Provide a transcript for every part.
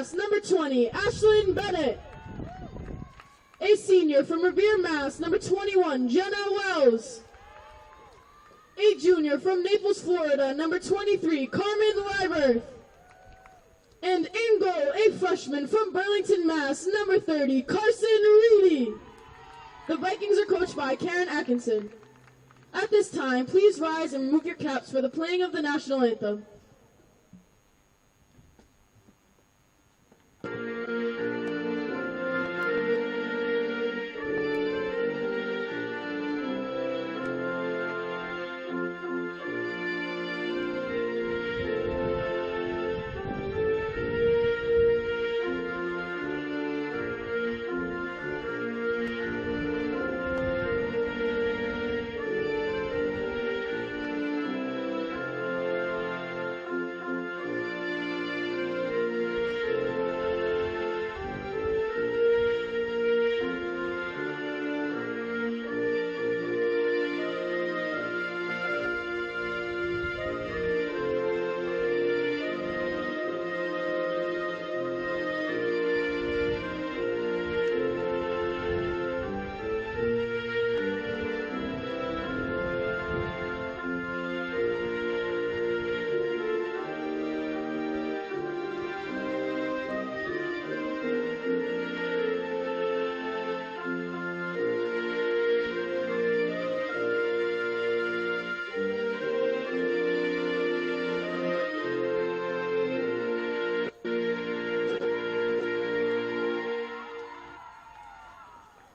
Mass, number 20, Ashlyn Bennett. A senior from Revere, Mass, number 21, Jenna Wells. A junior from Naples, Florida, number 23, Carmen Liberth. And in goal, a freshman from Burlington, Mass, number 30, Carson Reedy. The Vikings are coached by Karen Atkinson. At this time, please rise and remove your caps for the playing of the national anthem.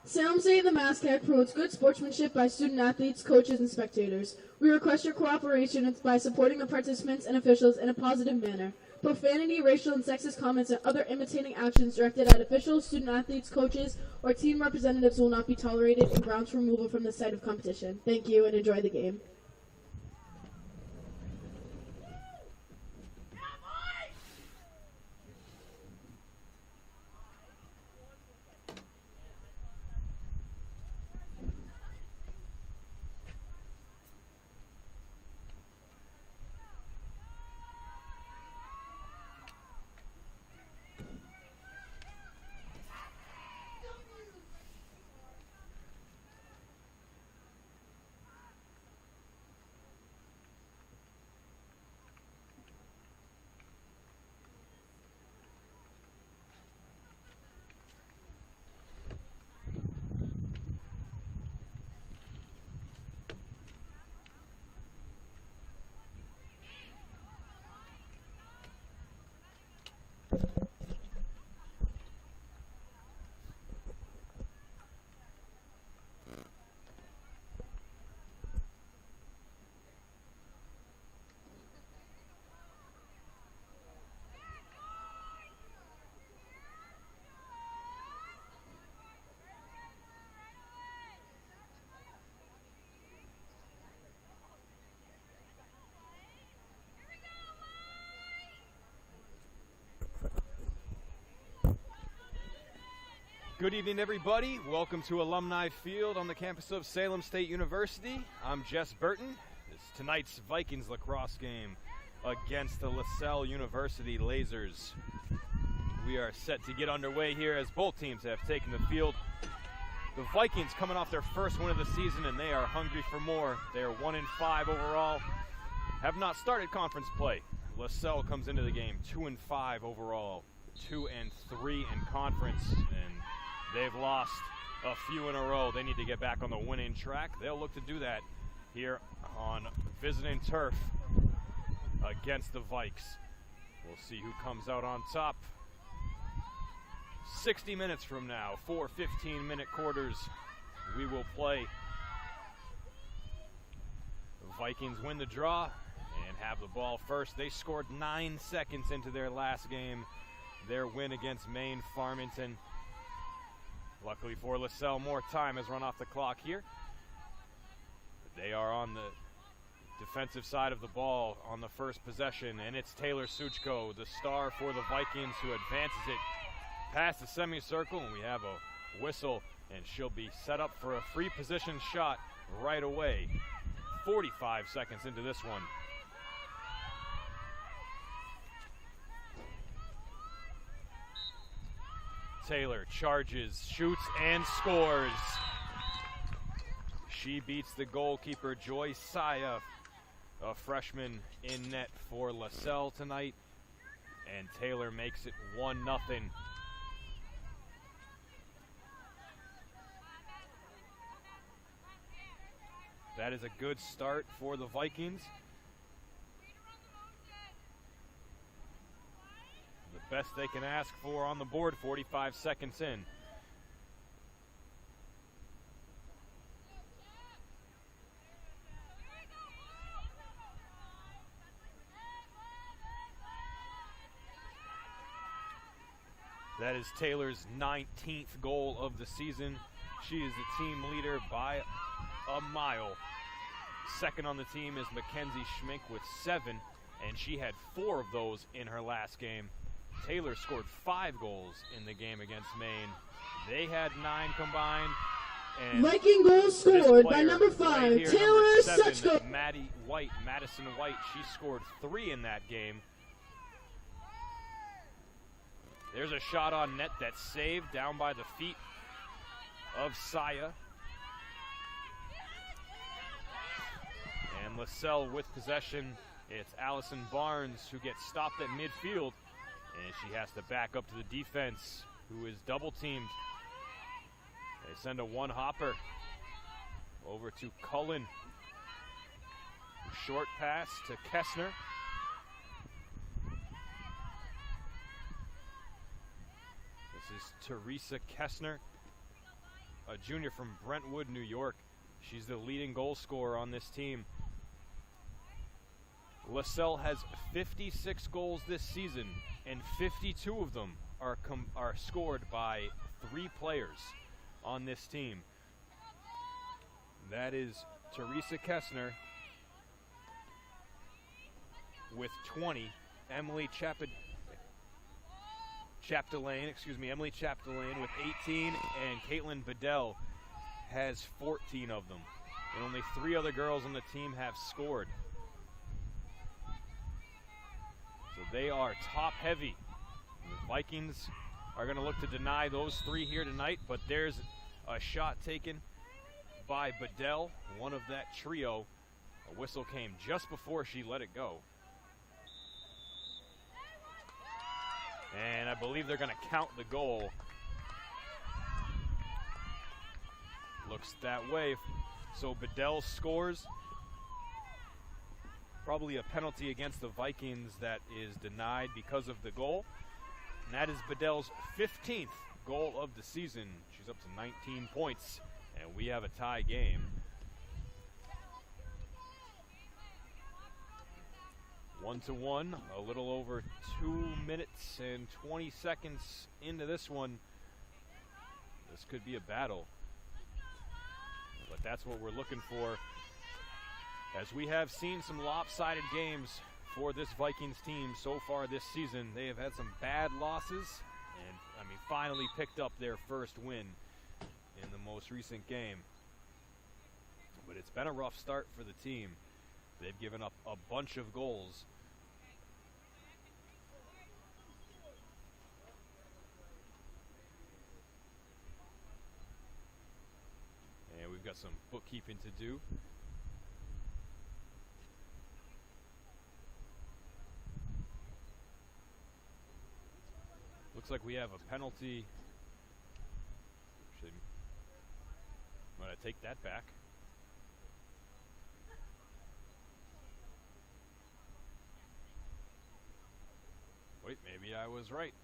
Salem State and the Mascot promotes good sportsmanship by student athletes, coaches, and spectators. We request your cooperation by supporting the participants and officials in a positive manner. Profanity, racial, and sexist comments and other imitating actions directed at officials, student athletes, coaches, or team representatives will not be tolerated and grounds for removal from the site of competition. Thank you and enjoy the game. Good evening, everybody. Welcome to Alumni Field on the campus of Salem State University. I'm Jess Burton. It's tonight's Vikings lacrosse game against the Lasell University Lasers. We are set to get underway here as both teams have taken the field. The Vikings coming off their first win of the season, and they are hungry for more. They are 1-5 overall, have not started conference play. Lasell comes into the game 2-5 overall, 2-3 in conference, and they've lost a few in a row. They need to get back on the winning track. They'll look to do that here on visiting turf against the Vikes. We'll see who comes out on top. 60 minutes from now, 4 15-minute quarters, we will play. The Vikings win the draw and have the ball first. They scored 9 seconds into their last game, their win against Maine Farmington. Luckily for Lasell, more time has run off the clock here. They are on the defensive side of the ball on the first possession, and it's Taylor Suchko, the star for the Vikings, who advances it past the semicircle, and we have a whistle, and she'll be set up for a free position shot right away. 45 seconds into this one. Taylor charges, shoots, and scores. She beats the goalkeeper, Joy Saya, a freshman in net for Lasell tonight. And Taylor makes it 1-0. That is a good start for the Vikings. The best they can ask for on the board, 45 seconds in. That is Taylor's 19th goal of the season. She is the team leader by a mile. Second on the team is Mackenzie Schmink with 7, and she had 4 of those in her last game. Taylor scored 5 goals in the game against Maine. They had 9 combined. And Viking goal scored by number 5, right here, Taylor number 7, Sechko. Madison White. She scored 3 in that game. There's a shot on net that's saved down by the feet of Saya. And Lasell with possession. It's Allison Barnes who gets stopped at midfield. And she has to back up to the defense, who is double teamed. They send a one-hopper over to Cullen. Short pass to Kessner. This is Teresa Kessner, a junior from Brentwood, New York. She's the leading goal scorer on this team. Lasell has 56 goals this season, and 52 of them are scored by 3 players on this team. That is Teresa Kessner with 20, Emily Chapdelaine with 18, and Caitlin Bedell has 14 of them. And only 3 other girls on the team have scored. So they are top heavy. The Vikings are going to look to deny those 3 here tonight, but there's a shot taken by Bedell, one of that trio. A whistle came just before she let it go. And I believe they're going to count the goal. Looks that way. So Bedell scores. Probably a penalty against the Vikings that is denied because of the goal. And that is Bedell's 15th goal of the season. She's up to 19 points, and we have a tie game. 1-1, a little over 2 minutes and 20 seconds into this one. This could be a battle, but that's what we're looking for. As we have seen some lopsided games for this Vikings team so far this season. They have had some bad losses, and finally picked up their first win in the most recent game. But it's been a rough start for the team. They've given up a bunch of goals. And we've got some bookkeeping to do. Looks like we have a penalty. Actually, I'm going to take that back. Wait, maybe I was right.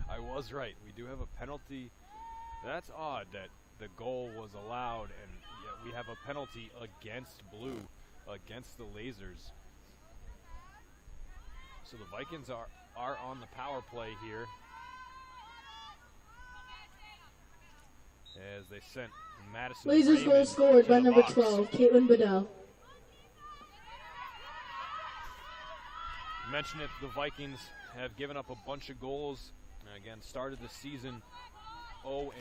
I was right. We do have a penalty. That's odd that the goal was allowed, and yet we have a penalty against blue, against the Lasers. So the Vikings are on the power play here, as they sent Madison Lasers Raymond goal scored to by the number box. 12, Caitlin Bedell. You mentioned it, the Vikings have given up a bunch of goals. Again, started the season 0-5,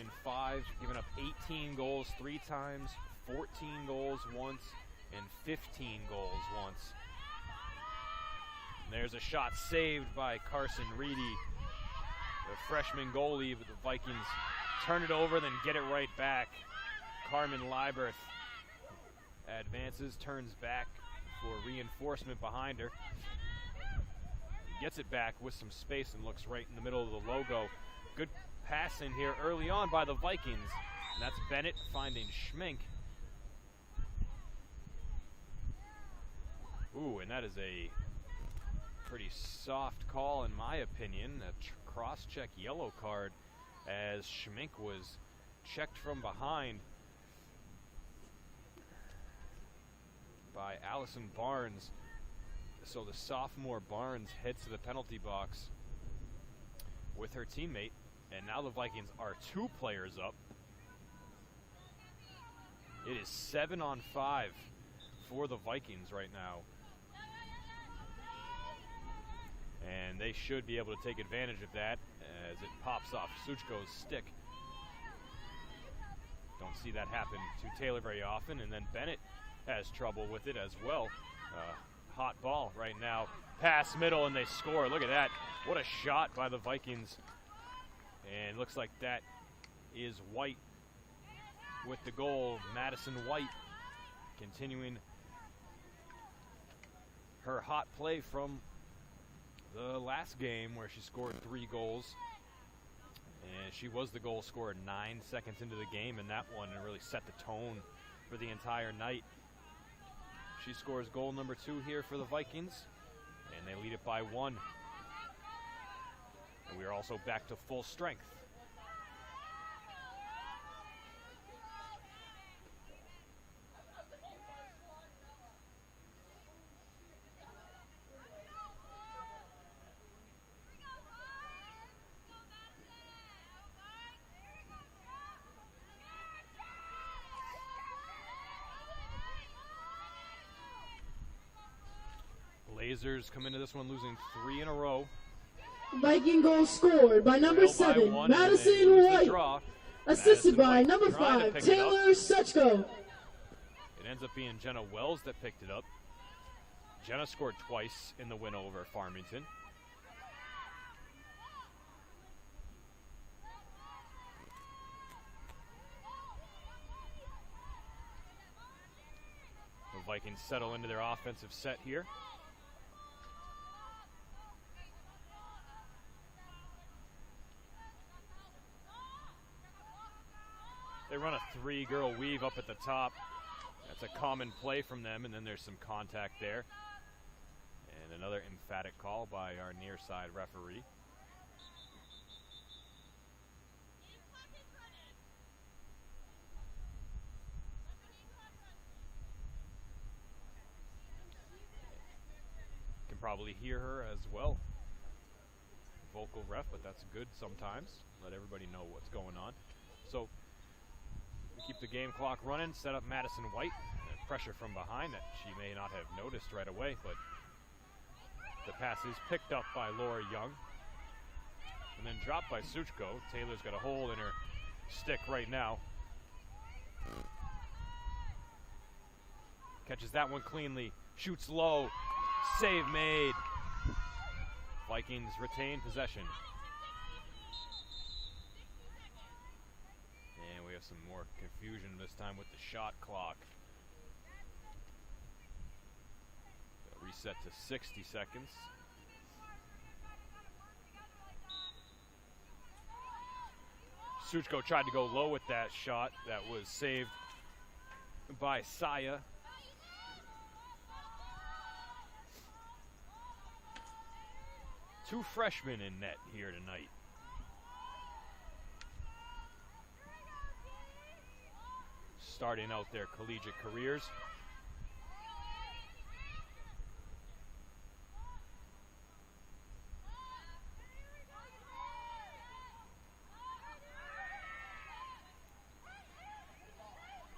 given up 18 goals 3 times, 14 goals once, and 15 goals once. And there's a shot saved by Carson Reedy. The freshman goalie, but the Vikings turn it over, then get it right back. Carmen Lieberth advances, turns back for reinforcement behind her. Gets it back with some space and looks right in the middle of the logo. Good pass in here early on by the Vikings. And that's Bennett finding Schmink. Ooh, and that is a pretty soft call in my opinion. A cross-check yellow card as Schmink was checked from behind by Allison Barnes. So the sophomore Barnes heads to the penalty box with her teammate, and now the Vikings are 2 players up. It is 7-on-5 for the Vikings right now. And they should be able to take advantage of that as it pops off Suchko's stick. Don't see that happen to Taylor very often, and then Bennett has trouble with it as well. Hot ball right now. Pass middle, and they score. Look at that. What a shot by the Vikings. And looks like that is White with the goal. Madison White continuing her hot play from the last game where she scored 3 goals. And she was the goal scorer 9 seconds into the game in that one and really set the tone for the entire night. She scores goal number 2 here for the Vikings, and they lead it by 1. And we are also back to full strength. Blazers come into this one losing 3 in a row. Viking goal scored by number 7, Madison White. Assisted by number 5, Taylor Suchko. It ends up being Jenna Wells that picked it up. Jenna scored twice in the win over Farmington. The Vikings settle into their offensive set here. They run a 3-girl weave up at the top. That's a common play from them, and then there's some contact there. And another emphatic call by our near side referee. Can probably hear her as well. Vocal ref, but that's good sometimes. Let everybody know what's going on. So we keep the game clock running, set up Madison White. Pressure from behind that she may not have noticed right away, but the pass is picked up by Laura Young and then dropped by Suchko. Taylor's got a hole in her stick right now. Catches that one cleanly, shoots low, save made. Vikings retain possession. And we have some more confusion this time with the shot clock. Reset to 60 seconds. Suchko tried to go low with that shot. That was saved by Saya. Two freshmen in net here tonight. Starting out their collegiate careers.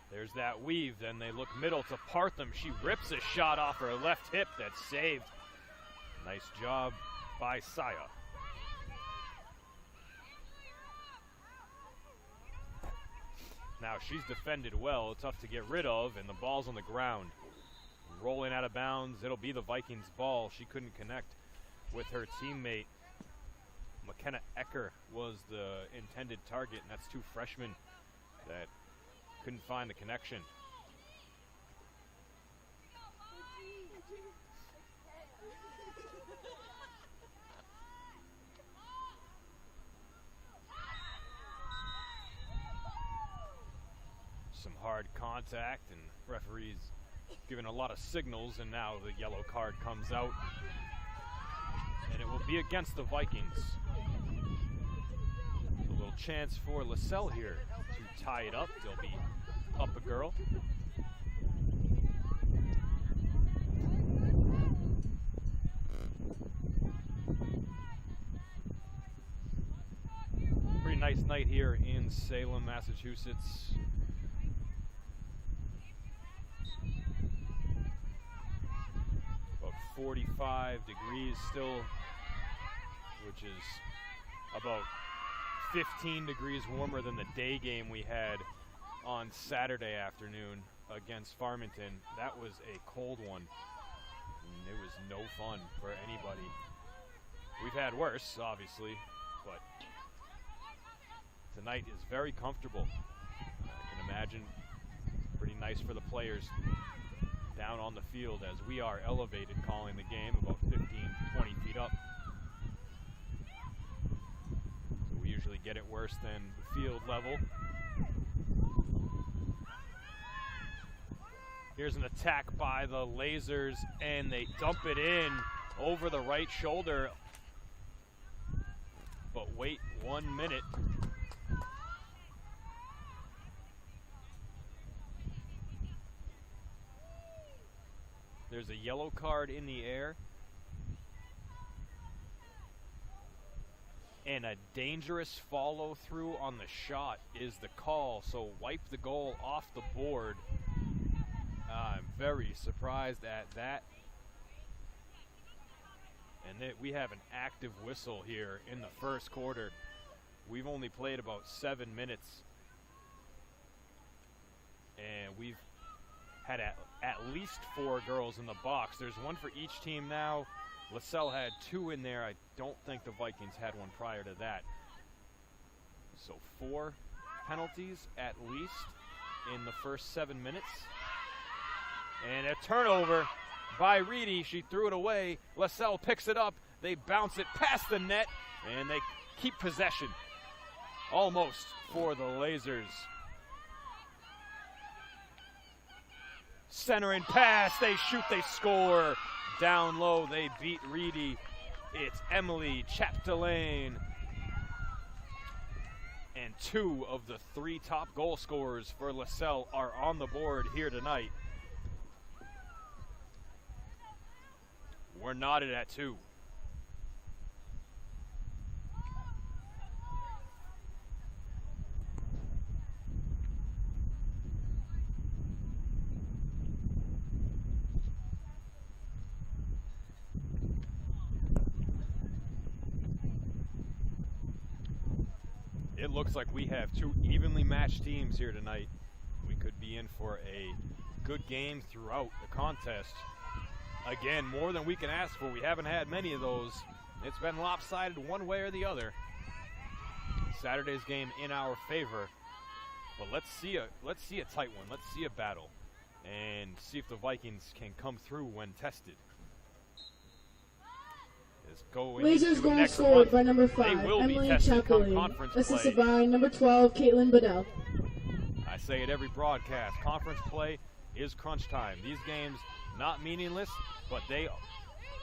There's that weave, then they look middle to Partham. She rips a shot off her left hip that's saved. Nice job by Saya. Now she's defended well, tough to get rid of, and the ball's on the ground. Rolling out of bounds, it'll be the Vikings' ball. She couldn't connect with her teammate, McKenna Ecker was the intended target, and that's two freshmen that couldn't find the connection. Some hard contact, and referees giving a lot of signals, and now the yellow card comes out, and it will be against the Vikings. A little chance for Lasell here to tie it up. They'll be up a girl. Pretty nice night here in Salem, Massachusetts. About 45 degrees still, which is about 15 degrees warmer than the day game we had on Saturday afternoon against Farmington. That was a cold one, and it was no fun for anybody. We've had worse, obviously, but tonight is very comfortable. I can imagine pretty nice for the players down on the field as we are elevated calling the game about 15, 20 feet up. So we usually get it worse than the field level. Here's an attack by the Lasers, and they dump it in over the right shoulder. But wait 1 minute. There's a yellow card in the air. And a dangerous follow through on the shot is the call. So wipe the goal off the board. I'm very surprised at that. And we have an active whistle here in the first quarter. We've only played about 7 minutes. And we've had at least 4 girls in the box. There's one for each team now. Lasell had 2 in there. I don't think the Vikings had one prior to that. So 4 penalties at least in the first 7 minutes. And a turnover by Reedy. She threw it away. Lasell picks it up. They bounce it past the net, and they keep possession almost for the Lasers. Center and pass, they shoot, they score. Down low, they beat Reedy. It's Emily Chapdelaine. And 2 of the 3 top goal scorers for Lasell are on the board here tonight. We're knotted at 2. It looks like we have 2 evenly matched teams here tonight. We could be in for a good game throughout the contest. Again, more than we can ask for. We haven't had many of those. It's been lopsided one way or the other. Saturday's game in our favor. But let's see a tight one. Let's see a battle. And see if the Vikings can come through when tested. Lasers goal scored by number 5, Emily Chapdelaine. Assisted by number 12, Caitlin Bedell. I say it every broadcast. Conference play is crunch time. These games, not meaningless, but they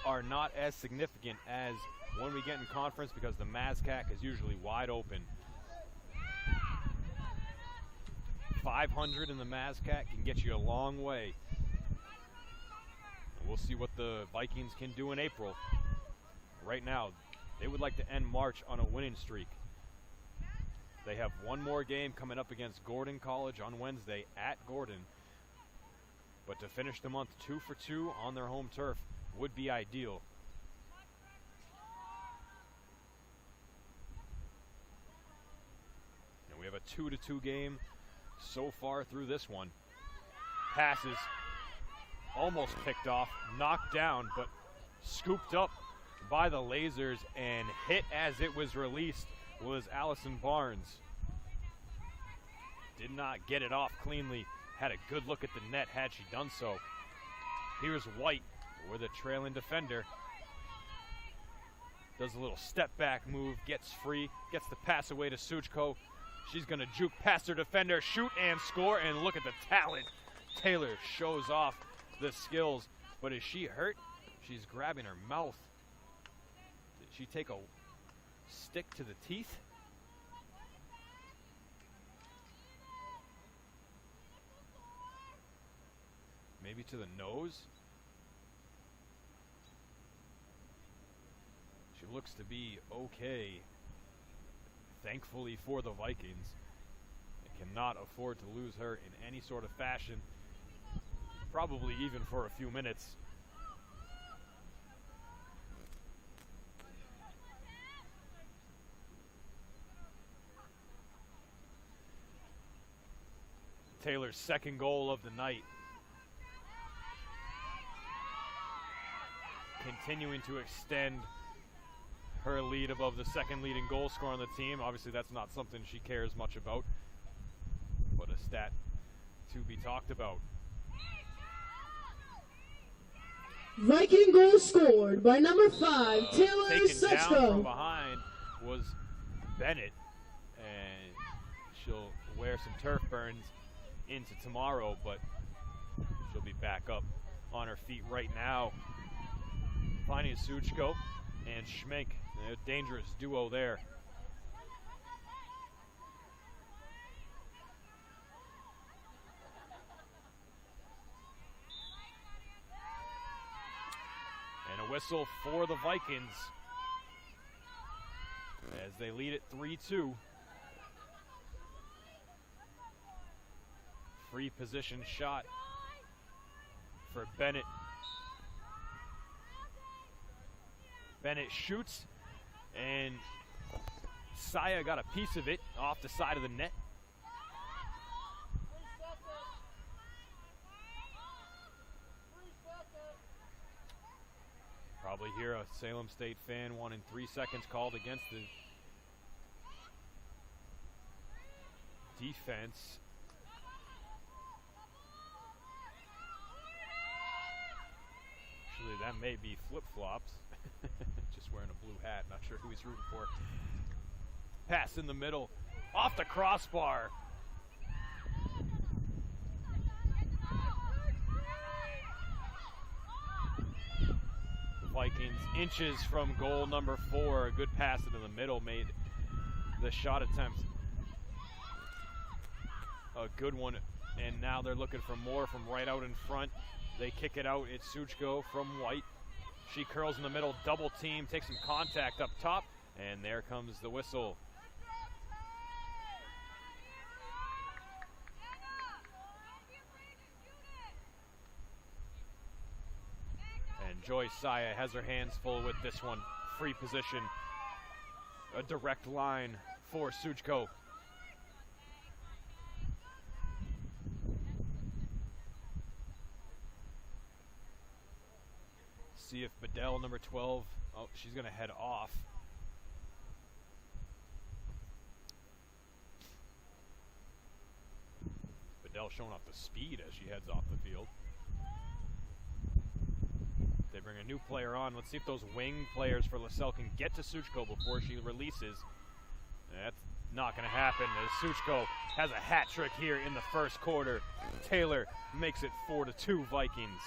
are not as significant as when we get in conference because the MASCAC is usually wide open. 500 in the MASCAC can get you a long way. We'll see what the Vikings can do in April. Right now, they would like to end March on a winning streak. They have one more game coming up against Gordon College on Wednesday at Gordon. But to finish the month 2 for 2 on their home turf would be ideal. And we have a 2-2 game so far through this one. Passes almost picked off, knocked down, but scooped up by the lasers and hit as it was released was Allison Barnes. Did not get it off cleanly. Had a good look at the net had she done so. Here's White with a trailing defender. Does a little step back move, gets free, gets the pass away to Suchko. She's gonna juke past her defender, shoot and score, and look at the talent. Taylor shows off the skills, but is she hurt? She's grabbing her mouth. Did she take a stick to the teeth? Maybe to the nose? She looks to be okay. Thankfully for the Vikings. They cannot afford to lose her in any sort of fashion. Probably even for a few minutes. Taylor's second goal of the night. Continuing to extend her lead above the second leading goal scorer on the team. Obviously, that's not something she cares much about, but a stat to be talked about. Viking goal scored by number 5, Taylor Taken down from Suchko. behind was Bennett, and she'll wear some turf burns into tomorrow, but she'll be back up on her feet right now. Finding Suchko and Schmenk, a dangerous duo there. And a whistle for the Vikings as they lead it 3-2. Free position shot for Bennett. Bennett shoots, and Saya got a piece of it off the side of the net. Probably hear a Salem State fan wanting 3 seconds called against the defense. Actually, that may be flip-flops. Just wearing a blue hat, not sure who he's rooting for. Pass in the middle, off the crossbar. The Vikings inches from goal number 4. A good pass into the middle made the shot attempt a good one, and now they're looking for more from right out in front. They kick it out. It's Suchko from White. She curls in the middle, double team, takes some contact up top, and there comes the whistle. And Joy Saya has her hands full with this one. Free position, a direct line for Suchko. See if Bedell, number 12, oh, she's going to head off. Bedell showing off the speed as she heads off the field. They bring a new player on. Let's see if those wing players for Lasell can get to Suchko before she releases. That's not going to happen as Suchko has a hat trick here in the first quarter. Taylor makes it 4-2 Vikings.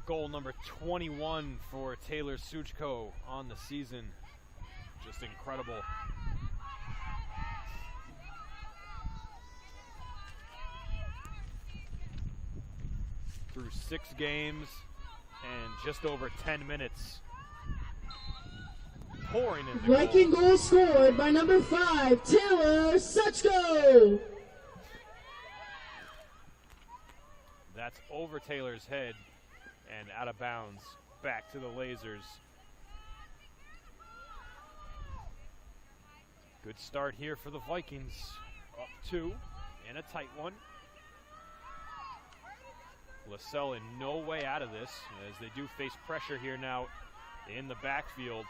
Goal number 21 for Taylor Suchko on the season. Just incredible. through 6 games and just over 10 minutes. Pouring in the Viking goal scored by number 5, Taylor Suchko. That's over Taylor's head and out of bounds. Back to the Lasers. Good start here for the Vikings. Up 2 and a tight one. Lasell in no way out of this as they do face pressure here now in the backfield.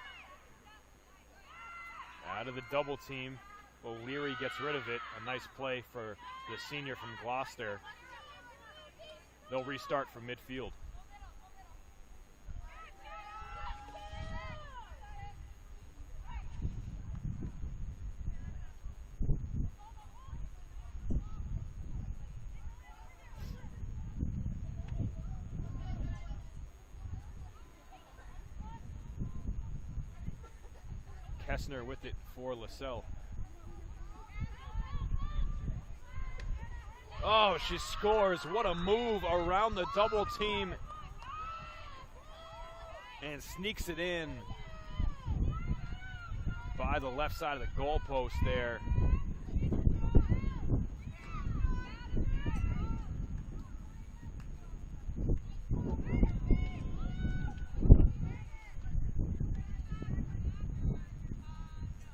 Out of the double team. O'Leary gets rid of it. A nice play for the senior from Gloucester. They'll restart from midfield. Kessner with it for Lasell. Oh, she scores. What a move around the double team. And sneaks it in by the left side of the goalpost there.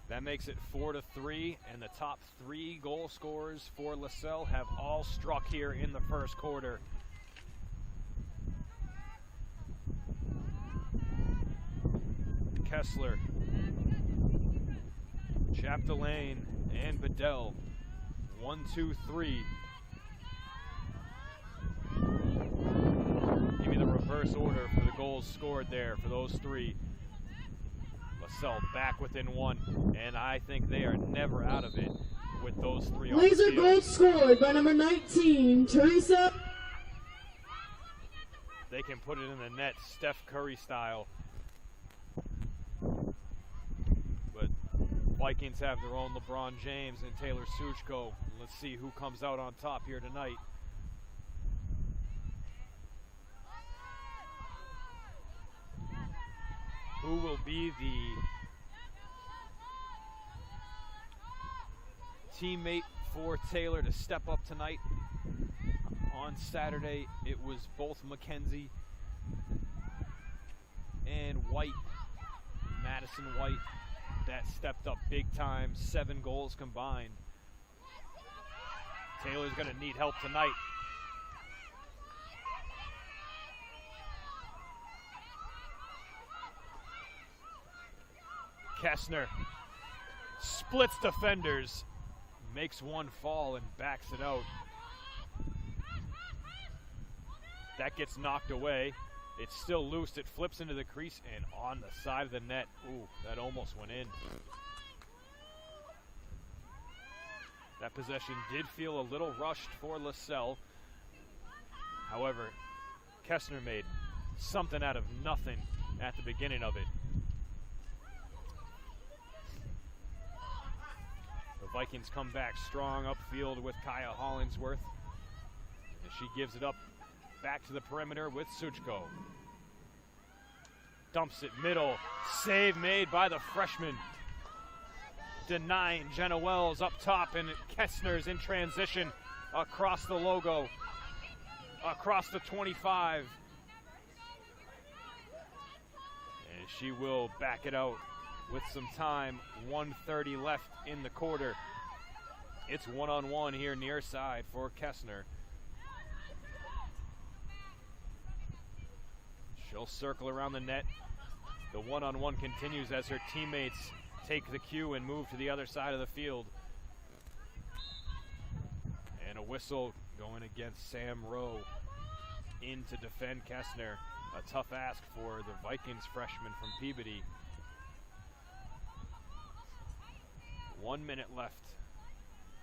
That makes it 4-3, and the top 3 goal scorers for Lasell have all struck here in the first quarter. Kessler, Chapdelaine, and Bedell. 1, 2, 3. Give me the reverse order for the goals scored there for those 3. Lasell back within 1, and I think they are never out of it with those 3 on the Laser field. goal scored by number 19, Teresa. They can put it in the net, Steph Curry style. But Vikings have their own LeBron James and Taylor Suchko. Let's see who comes out on top here tonight. Who will be the teammate for Taylor to step up tonight? On Saturday, it was both McKenzie and White, Madison White, that stepped up big time, 7 goals combined. Taylor's going to need help tonight. Kessner splits defenders, makes one fall and backs it out. That gets knocked away. It's still loose. It flips into the crease and on the side of the net. Ooh, that almost went in. That possession did feel a little rushed for Lasell. However, Kessner made something out of nothing at the beginning of it. The Vikings come back strong upfield with Kaya Hollingsworth. And she gives it up back to the perimeter with Suchko. Dumps it middle. Save made by the freshman. Denying Jenna Wells up top, and Kessner's in transition across the logo. Across the 25. And she will back it out with some time. 1:30 left in the quarter. It's 1-on-1 here near side for Kessner. She'll circle around the net. The 1-on-1 continues as her teammates take the cue and move to the other side of the field. And a whistle going against Sam Rowe in to defend Kessner. A tough ask for the Vikings freshman from Peabody. 1 minute left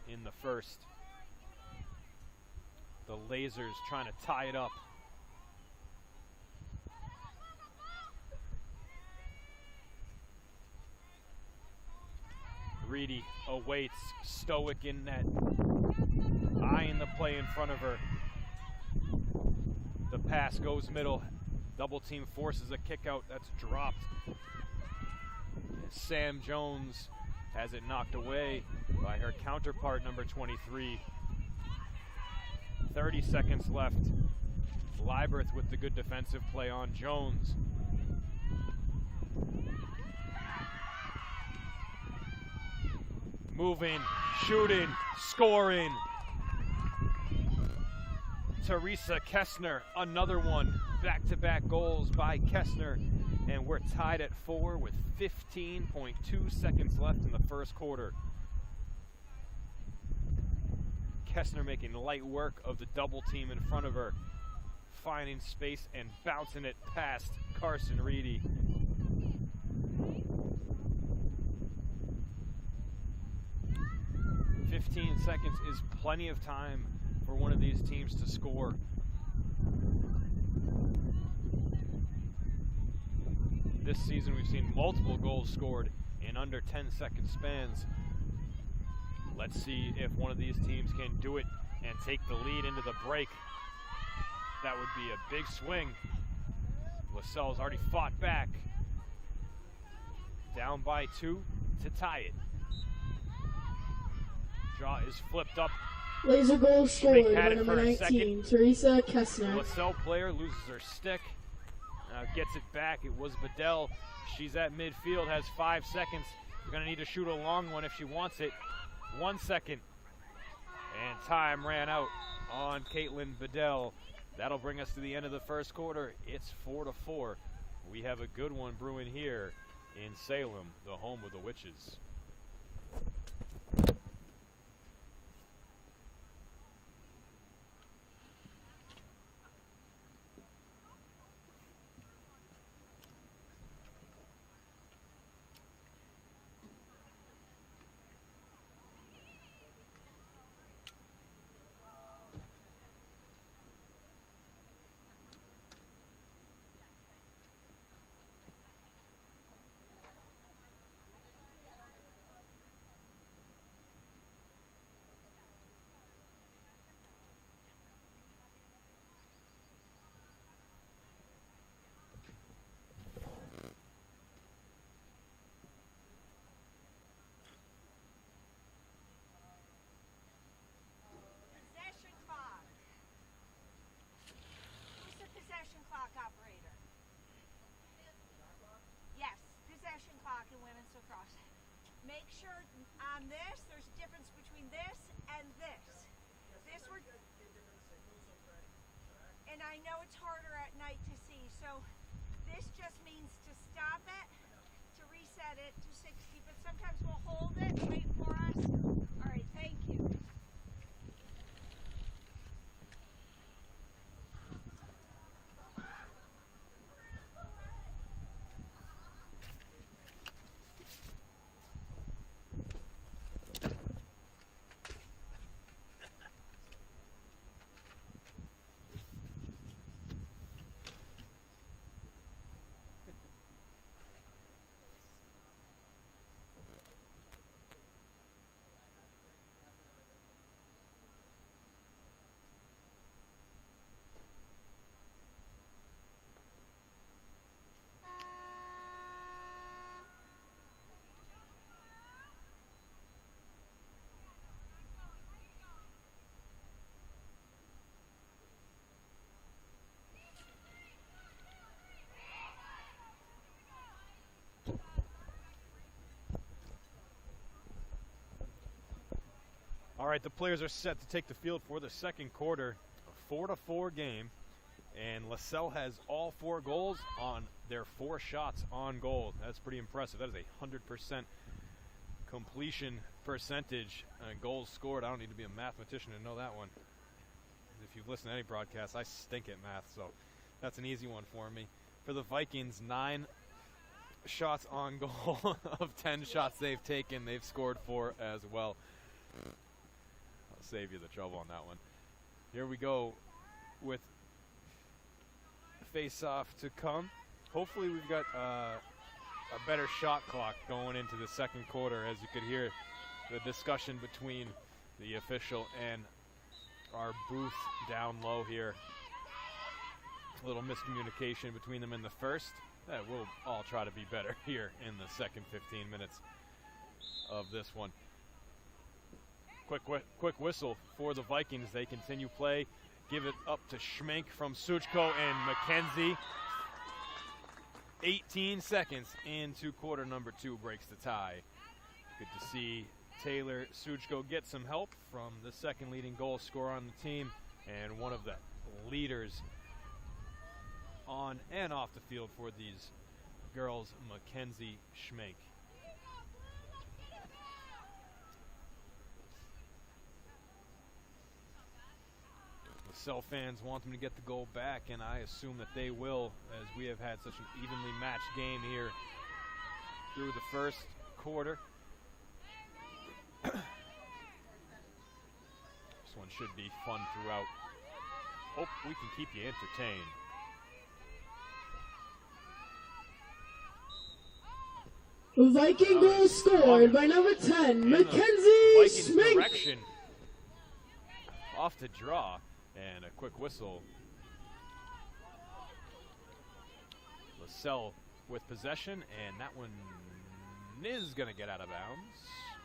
in the first. The Lasers trying to tie it up. Reedy awaits, stoic in net, eyeing the play in front of her. The pass goes middle. Double team forces a kick out. That's dropped. Sam Jones has it knocked away by her counterpart, number 23. 30 seconds left. Libreth with the good defensive play on Jones. Moving, shooting, scoring. Teresa Kessner, another one. Back-to-back goals by Kessner. And we're tied at 4 with 15.2 seconds left in the first quarter. Kessner making light work of the double team in front of her. Finding space and bouncing it past Carson Reedy. "15 seconds is plenty of time for one of these teams to score. This season we've seen multiple goals scored in under 10-second spans. Let's see if one of these teams can do it and take the lead into the break. That would be a big swing. Lasell's already fought back. Down by 2 to tie it. Draw is flipped up. Laser goal scored by number 19, Teresa Kessner. Lasell player loses her stick. Gets it back. It was Bedell. She's at midfield, has 5 seconds. She's going to need to shoot a long one if she wants it. 1 second. And time ran out on Caitlin Bedell. That'll bring us to the end of the first quarter. It's 4-4. We have a good one brewing here in Salem, the home of the Witches. Lacrosse. Make sure on this, there's a difference between this and this. This we're, and I know it's harder at night to see, so this just means to stop it, to reset it to 60, but sometimes we'll hold it, wait for us. All right, thank you. All right, the players are set to take the field for the second quarter. A 4-4 game, and Lasell has all 4 goals on their 4 shots on goal. That's pretty impressive. That is a 100% completion percentage. Goals scored. I don't need to be a mathematician to know that one. If you've listened to any broadcast, I stink at math, so that's an easy one for me. For the Vikings, 9 shots on goal of 10 shots they've taken. They've scored 4 as well. I'll save you the trouble on that one. Here we go with face-off to come. Hopefully we've got a better shot clock going into the second quarter, as you could hear the discussion between the official and our booth down low here. A little miscommunication between them in the first. We'll all try to be better here in the second 15 minutes of this one. Quick whistle for the Vikings. They continue play. Give it up to Schmink from Suchko and McKenzie. 18 seconds into quarter number 2 breaks the tie. Good to see Taylor Suchko get some help from the second leading goal scorer on the team and one of the leaders on and off the field for these girls, Mackenzie Schmink. Lasell fans want them to get the goal back, and I assume that they will, as we have had such an evenly matched game here through the first quarter. This one should be fun throughout. Hope we can keep you entertained. Viking goal scored by number 10, Mackenzie Schmink. Direction off the draw, and a quick whistle. Lasell with possession, and that one is going to get out of bounds.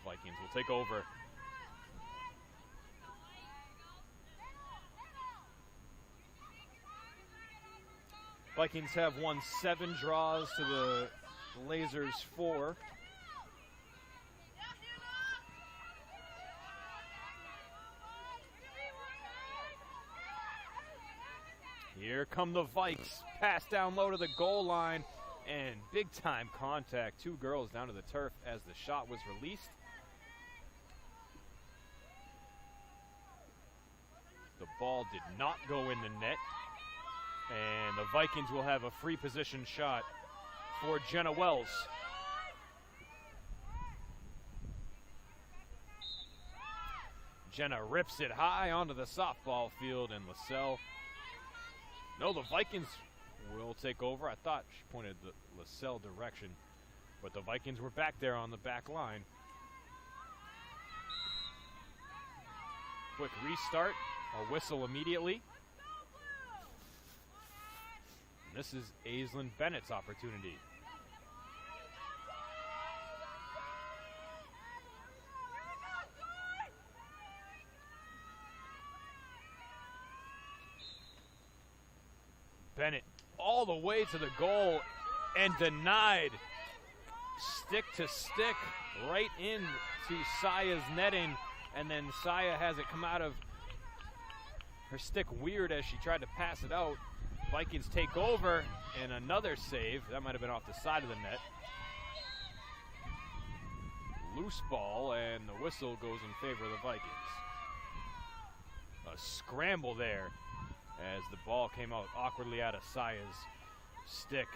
Vikings will take over. Vikings have won 7 draws to the Lasers 4. Here come the Vikes. Pass down low to the goal line, and big time contact. 2 girls down to the turf as the shot was released. The ball did not go in the net, and the Vikings will have a free position shot for Jenna Wells. Jenna rips it high onto the softball field, and Lasell. No, the Vikings will take over. I thought she pointed the Lasell direction, but the Vikings were back there on the back line. Quick restart, a whistle immediately. And this is Aislinn Bennett's opportunity. Bennett all the way to the goal and denied. Stick to stick right into Saya's netting, and then Saya has it come out of her stick weird as she tried to pass it out. Vikings take over, and another save. That might have been off the side of the net. Loose ball, and the whistle goes in favor of the Vikings. A scramble there as the ball came out awkwardly out of Saya's stick.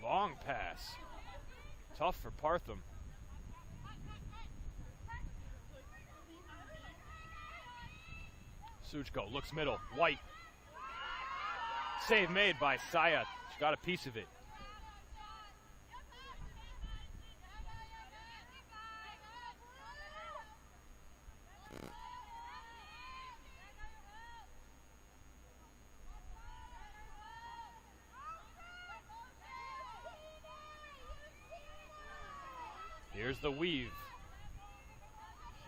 Long pass. Tough for Partham. Suchko looks middle. White. Save made by Saya. She got a piece of it. Here's the weave.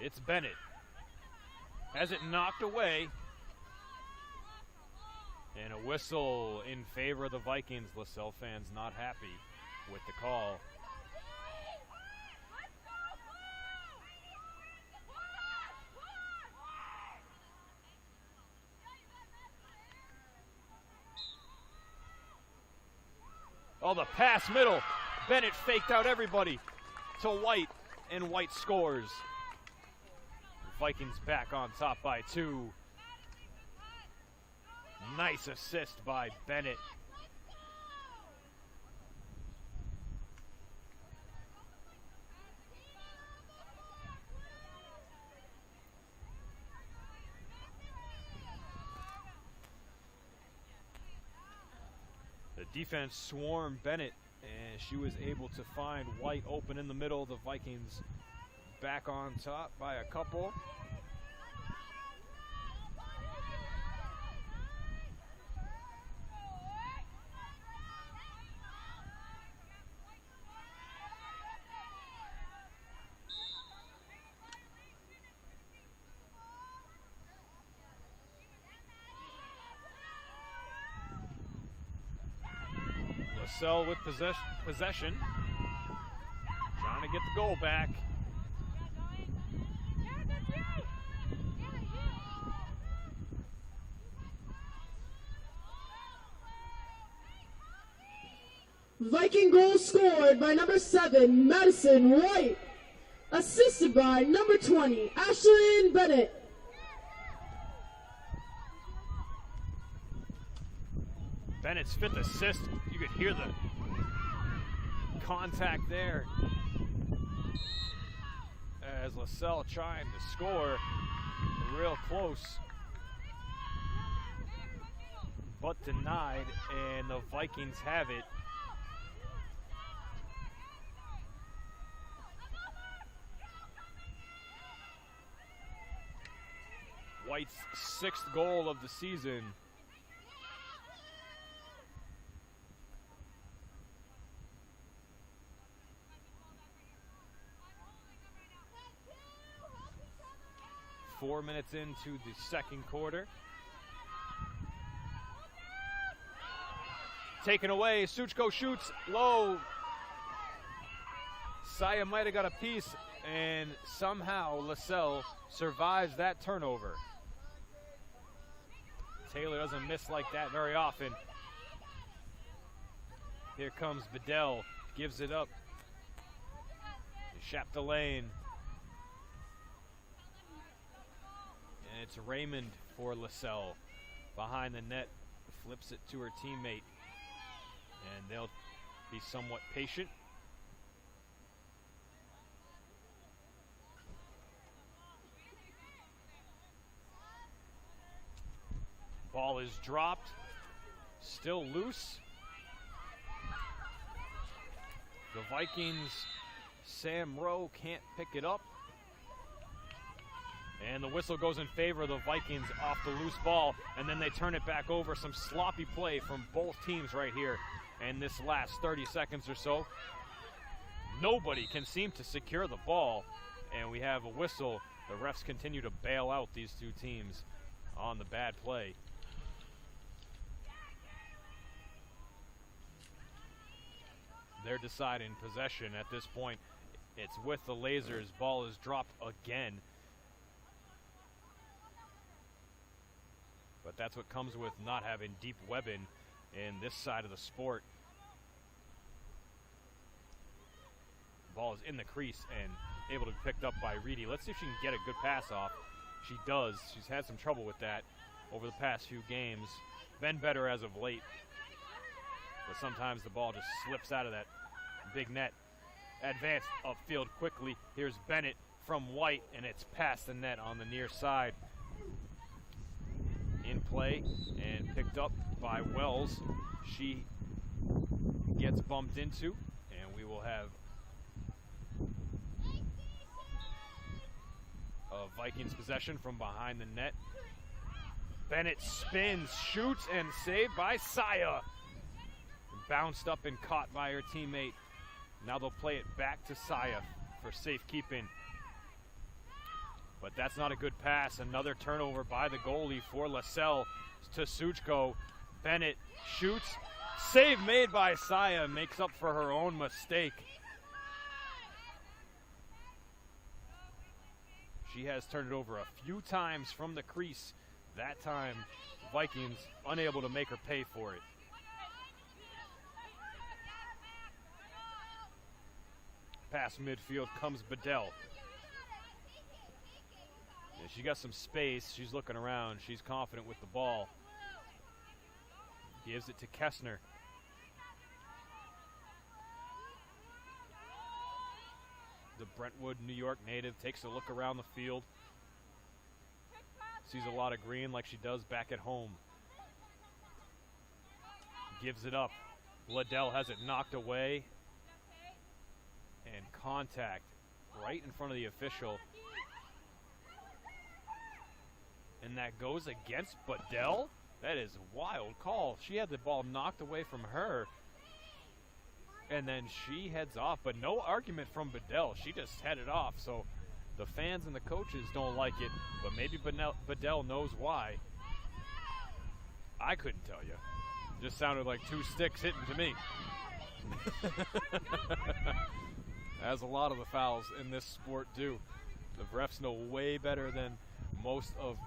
It's Bennett. Has it knocked away. And a whistle in favor of the Vikings. Lasell fans not happy with the call. Oh, the pass middle. Bennett faked out everybody to White, and White scores. Vikings back on top by 2. Nice assist by Bennett. The defense swarmed Bennett, And she was able to find White open in the middle. The Vikings back on top by a couple. Lasell with possession, trying to get the goal back. Viking goal scored by number 7, Madison White. Assisted by number 20, Ashlyn Bennett. Bennett's 5th assist. You could hear the contact there as Lasell trying to score real close, but denied, and the Vikings have it. White's 6th goal of the season. Four minutes into the second quarter. Taken away, Suchko shoots low. Saya might have got a piece, and somehow Lasell survives that turnover. Taylor doesn't miss like that very often. Here comes Bedell, gives it up. Chapdelaine. And it's Raymond for Lasell. Behind the net, flips it to her teammate. And they'll be somewhat patient. Ball is dropped, still loose. The Vikings, Sam Rowe can't pick it up. And the whistle goes in favor of the Vikings off the loose ball, and then they turn it back over. Some sloppy play from both teams right here in this last 30 seconds or so. Nobody can seem to secure the ball, and we have a whistle. The refs continue to bail out these two teams on the bad play. They're deciding possession at this point. It's with the Lasers. Ball is dropped again. But that's what comes with not having deep webbing in this side of the sport. Ball is in the crease and able to be picked up by Reedy. Let's see if she can get a good pass off. She does. She's had some trouble with that over the past few games. Been better as of late. But sometimes the ball just slips out of that big net. Advanced upfield quickly. Here's Bennett from White, and it's past the net on the near side. In play and picked up by Wells. She gets bumped into, and we will have a Vikings possession from behind the net. Bennett spins, shoots, and saved by Saya. Bounced up and caught by her teammate. Now they'll play it back to Saya for safekeeping. But that's not a good pass. Another turnover by the goalie for Lasell to Suchko. Bennett shoots. Save made by Saya. Makes up for her own mistake. She has turned it over a few times from the crease. That time, Vikings unable to make her pay for it. Past midfield comes Bedell. Yeah, she got some space. She's looking around. She's confident with the ball. Gives it to Kessner. The Brentwood, New York native takes a look around the field. Sees a lot of green like she does back at home. Gives it up. Liddell has it knocked away. And contact right in front of the official. And that goes against Liddell? That is a wild call. She had the ball knocked away from her. And then she heads off, but no argument from Liddell. She just headed off, so the fans and the coaches don't like it, but maybe Liddell knows why. I couldn't tell you. Just sounded like two sticks hitting to me. As a lot of the fouls in this sport do. The refs know way better than most of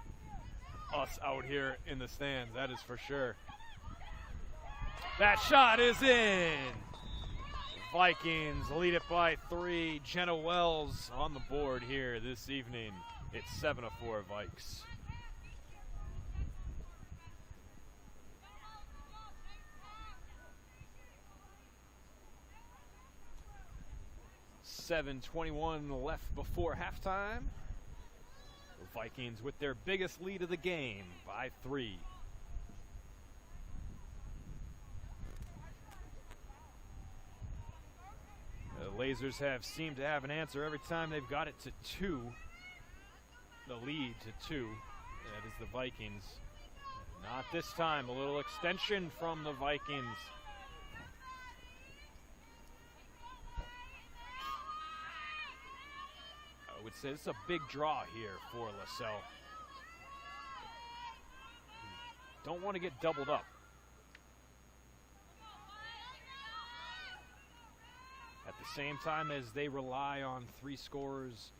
us out here in the stands, that is for sure. That shot is in! Vikings lead it by 3. Jenna Wells on the board here this evening. It's 7-4 Vikes. .7:21 left before halftime. The Vikings with their biggest lead of the game by 3. The Lasers have seemed to have an answer every time they've got it to 2. The lead to 2. That is the Vikings. Not this time. A little extension from the Vikings. I would say it's a big draw here for Lasell. Don't want to get doubled up. At the same time as they rely on 3 scorers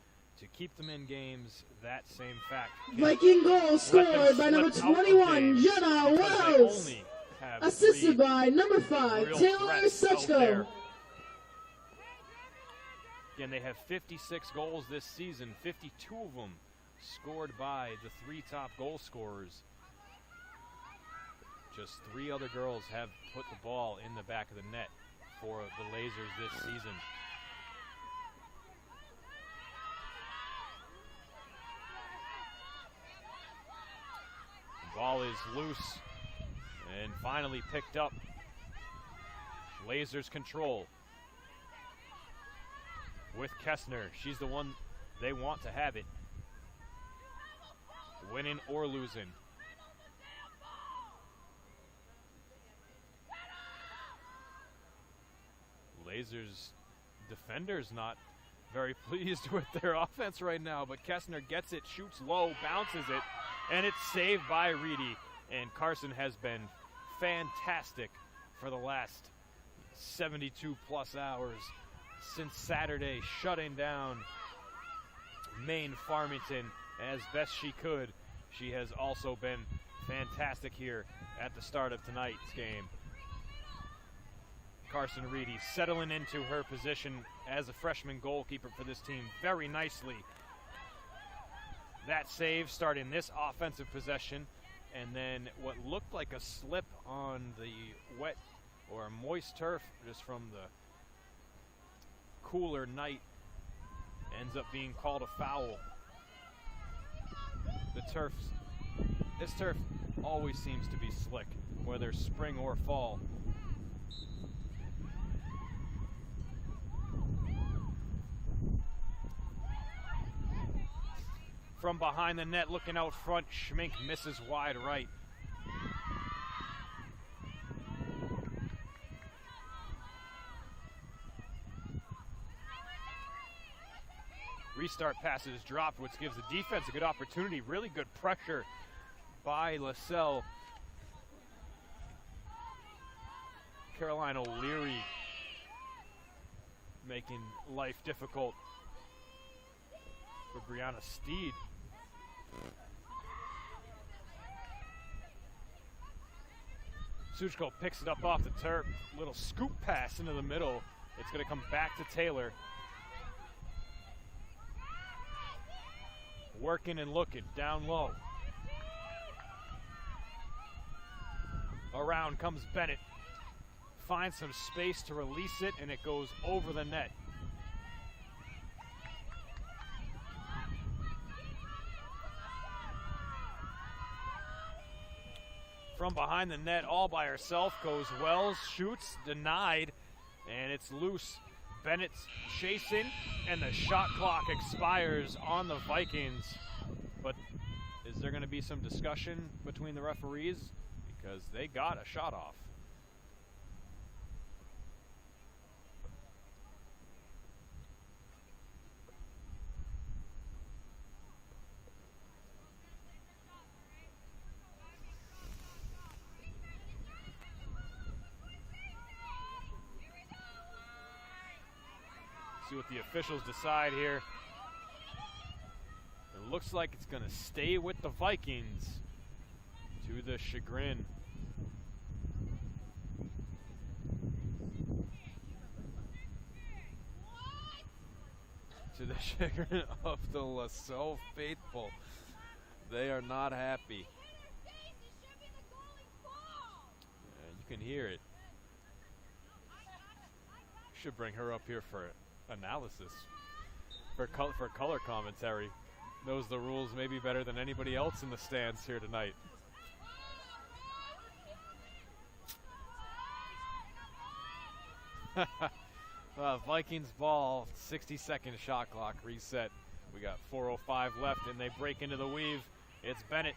to keep them in games, that same fact. Viking goal scored by number 21, Jenna Wells. Assisted by number 5, Taylor Suchko. Again, they have 56 goals this season, 52 of them scored by the 3 top goal scorers. Just 3 other girls have put the ball in the back of the net for the Lasers this season. The ball is loose and finally picked up. Lasers control with Kessner. She's the one they want to have it. Winning or losing. Lasers defenders not very pleased with their offense right now, but Kessner gets it, shoots low, bounces it, and it's saved by Reedy. And Carson has been fantastic for the last 72 plus hours since Saturday, shutting down Maine Farmington as best she could. She has also been fantastic here at the start of tonight's game. Carson Reedy settling into her position as a freshman goalkeeper for this team very nicely. That save starting this offensive possession, and then what looked like a slip on the wet or moist turf just from the cooler night ends up being called a foul. This turf always seems to be slick, whether spring or fall. From behind the net, looking out front, Schmink misses wide right. Restart passes dropped, which gives the defense a good opportunity. Really good pressure by Lasell. Caroline O'Leary making life difficult for Brianna Steed. Suchko picks it up off the turf. Little scoop pass into the middle. It's going to come back to Taylor. Working and looking down low. Around comes Bennett. Finds some space to release it, and it goes over the net. from behind the net all by herself goes Wells, shoots, denied, and it's loose. Bennett's chasing, and the shot clock expires on the Vikings. But is there going to be some discussion between the referees? Because they got a shot off. See what the officials decide here. It looks like it's going to stay with the Vikings, to the chagrin of the Lasell faithful. They are not happy. And you can hear it. Should bring her up here for analysis, for color commentary. Knows the rules maybe better than anybody else in the stands here tonight. Vikings ball, 60-second shot clock reset. We got 4:05 left, and they break into the weave. It's Bennett.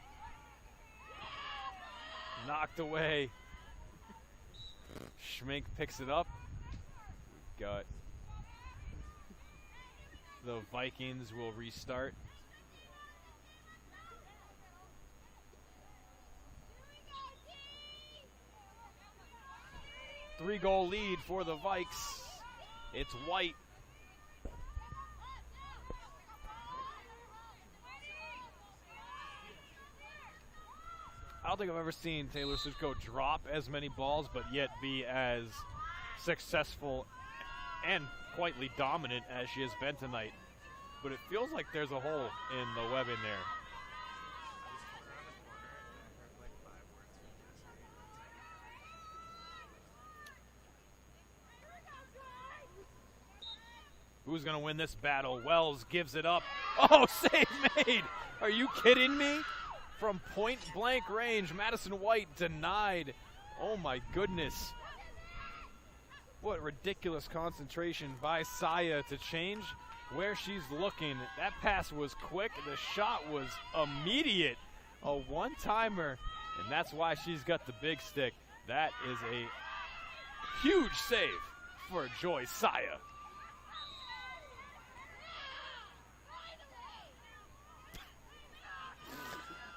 Knocked away. Schmink picks it up. We've got the Vikings will restart. Three-goal lead for the Vikes. It's White. I don't think I've ever seen Taylor Sutko drop as many balls, but yet be as successful and quietly dominant as she has been tonight. But it feels like there's a hole in the web in there. Who's going to win this battle? Wells gives it up. Oh, save made! Are you kidding me? From point blank range, Madison White denied. Oh my goodness. What ridiculous concentration by Saya to change where she's looking. That pass was quick. The shot was immediate. A one-timer, and that's why she's got the big stick. That is a huge save for Joy Saya.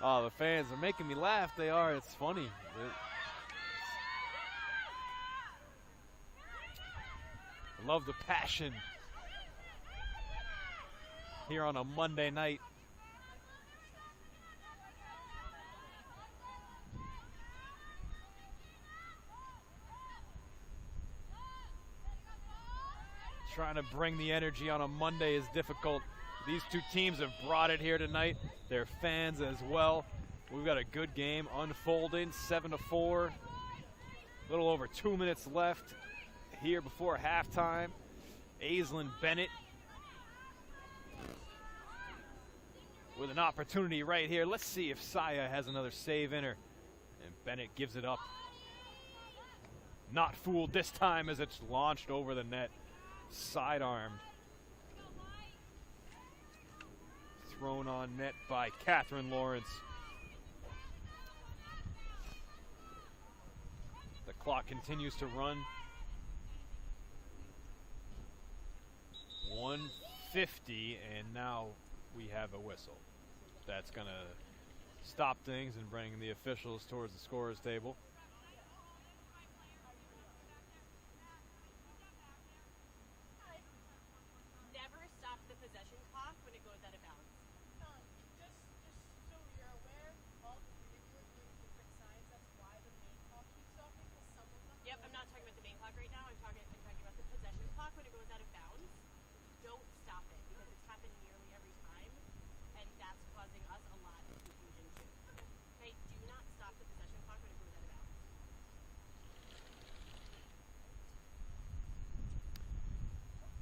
Oh, the fans are making me laugh. They are. It's funny. I love the passion here on a Monday night. Trying to bring the energy on a Monday is difficult. These two teams have brought it here tonight. Their fans as well. We've got a good game unfolding, 7-4. A little over 2 minutes left here before halftime. Aislinn Bennett with an opportunity right here. Let's see if Saya has another save in her. And Bennett gives it up. Not fooled this time as it's launched over the net. Sidearmed. Thrown on net by Catherine Lawrence. The clock continues to run. 1:50, and now we have a whistle. That's going to stop things and bring the officials towards the scorer's table.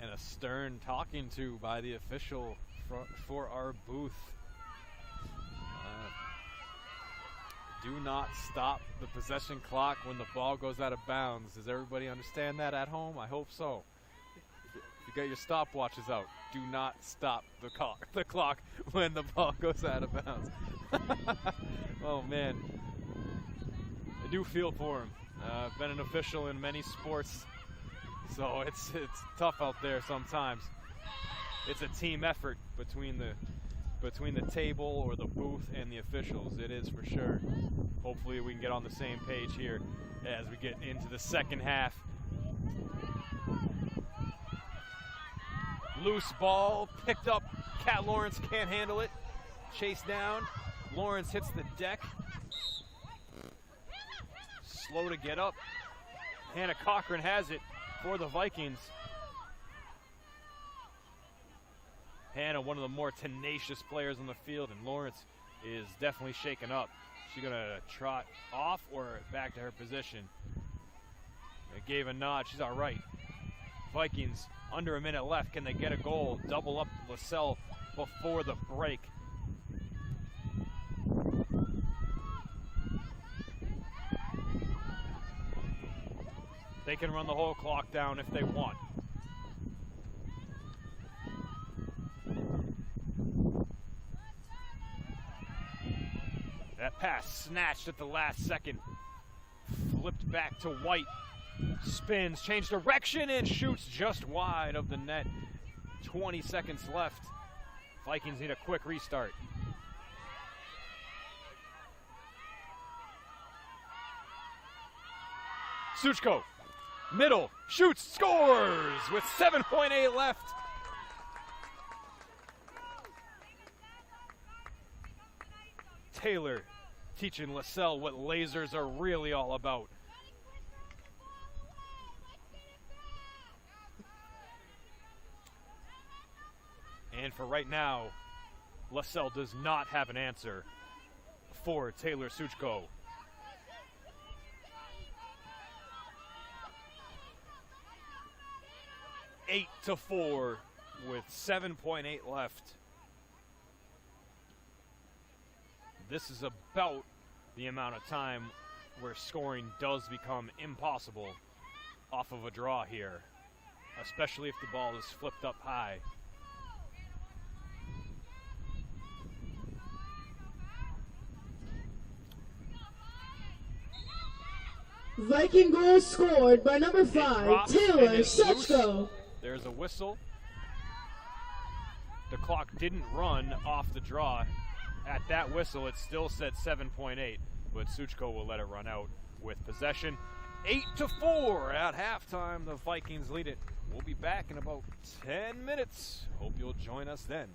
And a stern talking to by the official for our booth. Do not stop the possession clock when the ball goes out of bounds. Does everybody understand that at home? I hope so. You got your stopwatches out. Do not stop the clock when the ball goes out of bounds. Oh, man. I do feel for him. I've been an official in many sports, so it's tough out there sometimes. It's a team effort between the table or the booth and the officials. It is for sure. Hopefully we can get on the same page here as we get into the second half. Loose ball picked up. Cat Lawrence can't handle it. Chase down. Lawrence hits the deck. Slow to get up. Hannah Cochran has it for the Vikings. Hannah, one of the more tenacious players on the field, and Lawrence is definitely shaken up. She's going to trot off or back to her position. They gave a nod. She's all right. Vikings, under a minute left. Can they get a goal? Double up Lasell before the break. They can run the whole clock down if they want. That pass snatched at the last second. Flipped back to White. Spins, changed direction, and shoots just wide of the net. 20 seconds left. Vikings need a quick restart. Suchko, middle, shoots, scores with 7.8 left. Taylor teaching Lasell what lasers are really all about. And for right now, Lasell does not have an answer for Taylor Suchko. Eight to 4 with 7.8 left. This is about the amount of time where scoring does become impossible off of a draw here, especially if the ball is flipped up high. Viking goal scored by number 5, Taylor Suchko. There's a whistle. The clock didn't run off the draw. At that whistle, it still said 7.8, but Suchko will let it run out with possession. 8 to 4 at halftime. The Vikings lead it. We'll be back in about 10 minutes. Hope you'll join us then.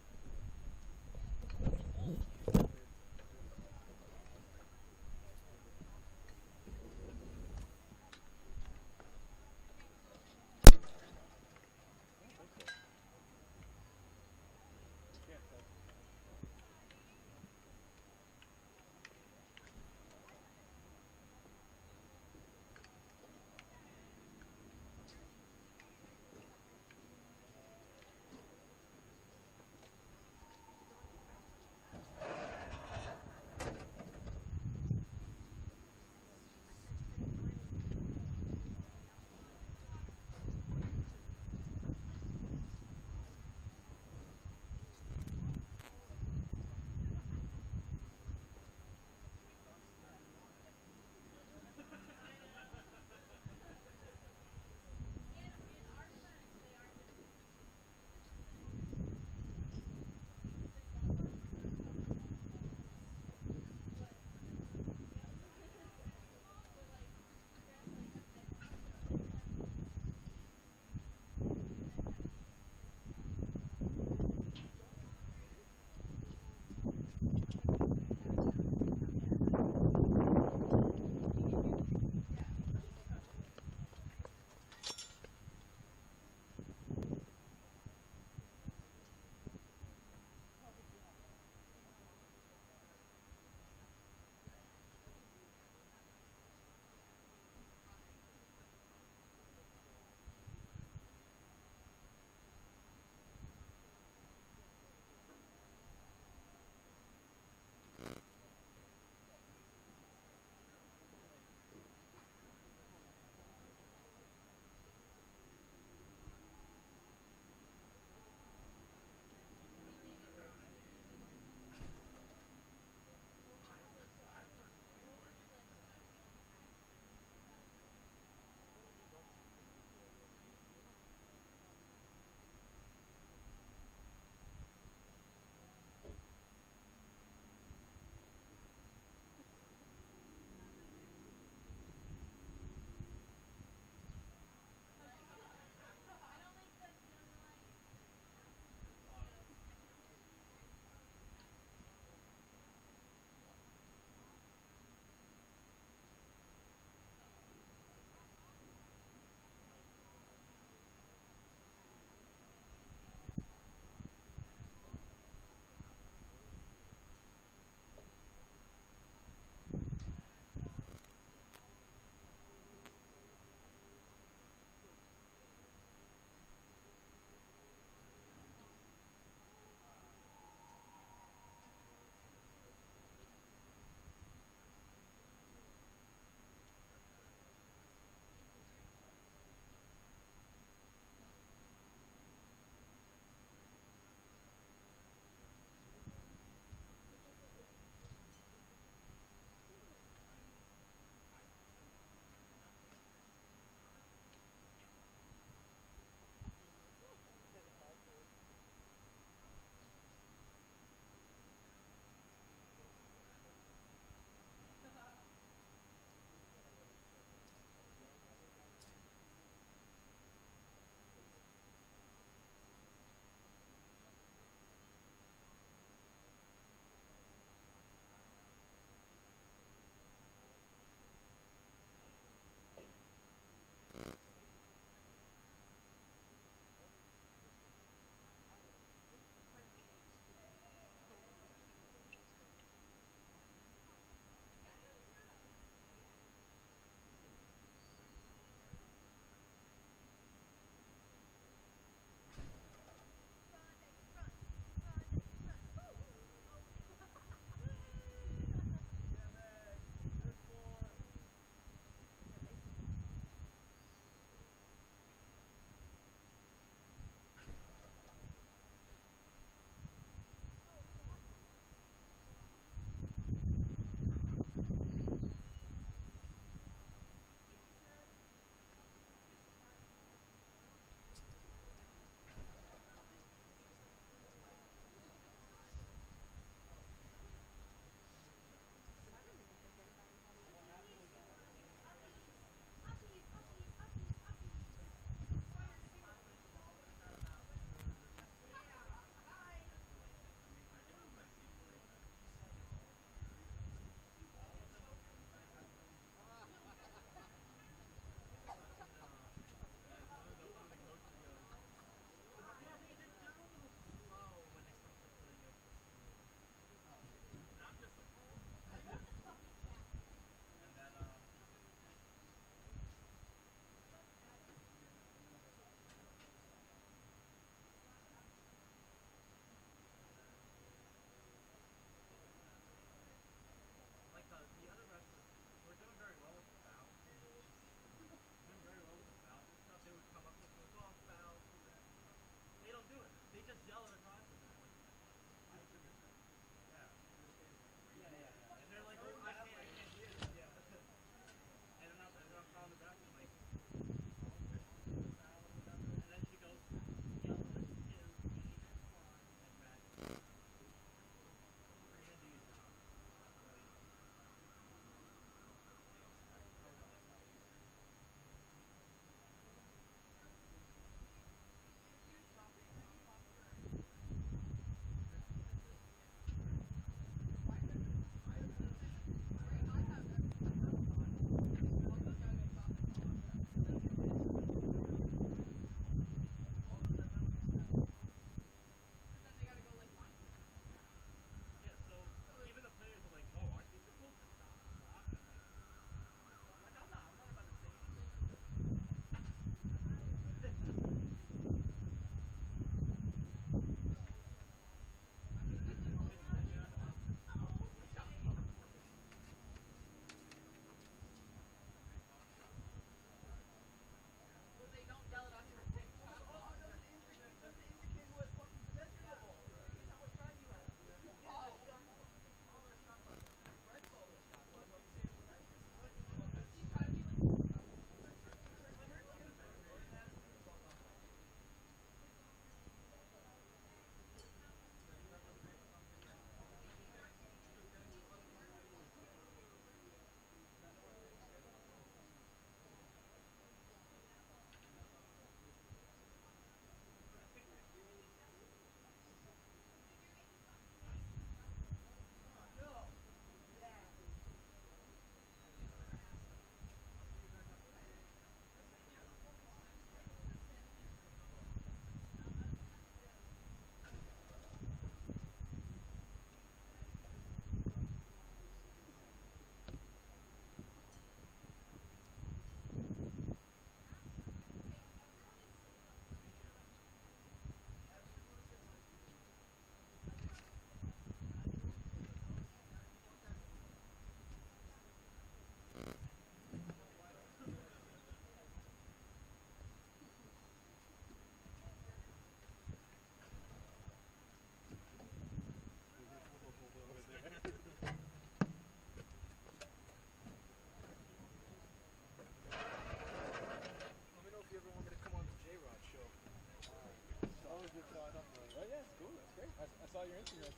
saw your Instagram.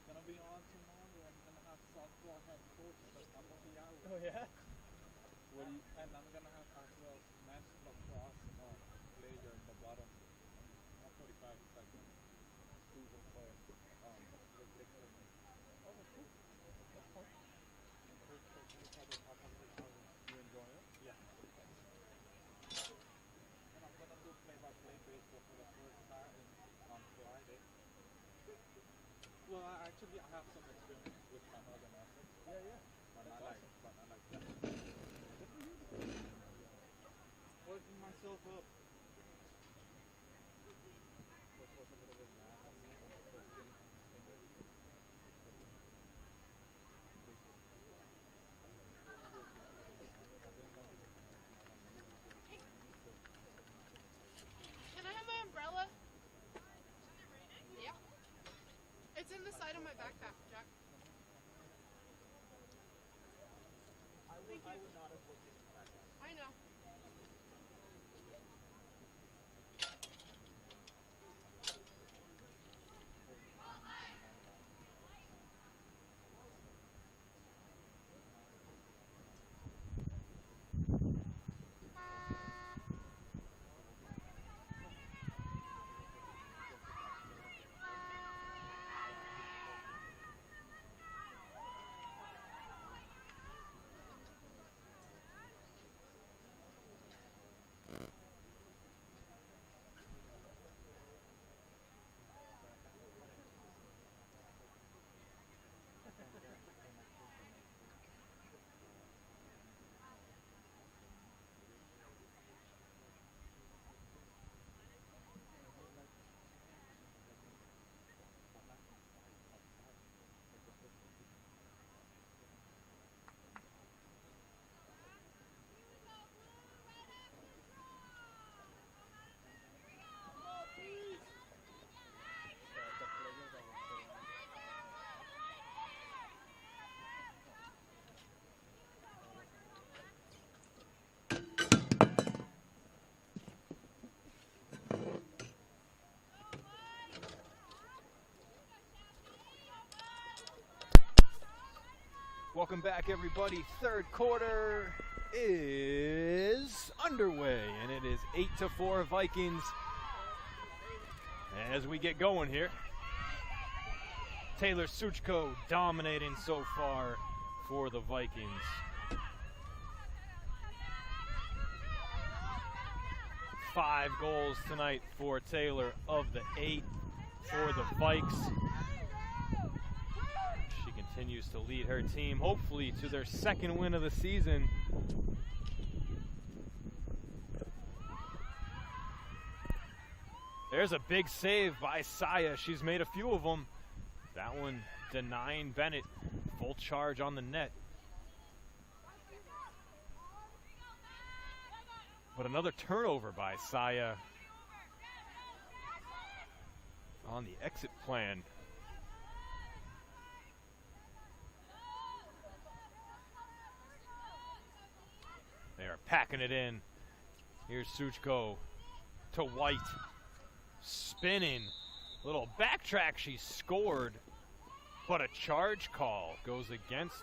Gonna be on tomorrow. I'm gonna have softball head coach for a couple of hours. Oh yeah? And I'm gonna have as well men's lacrosse player at the bottom. 145 seconds. Who will play? Oh, that's cool. That's fun. You enjoy it? Yeah. And I'm gonna do play-by-play baseball for the first time on Friday. Well, I have some experience with my other methods. Yeah. But not like that. Working myself up. Can I have my umbrella? Yeah. It's in the side of my backpack, Jack. Thank you. I know. Welcome back, everybody. Third quarter is underway, and it is 8-4 Vikings as we get going here. Taylor Suchko dominating so far for the Vikings. Five goals tonight for Taylor of the 8 for the Vikes. She continues to lead her team, hopefully to their second win of the season. There's a big save by Saya. She's made a few of them. That one denying Bennett full charge on the net. But another turnover by Saya on the exit plan. They are packing it in. Here's Suchko to White. Spinning. Little backtrack, she scored. But a charge call goes against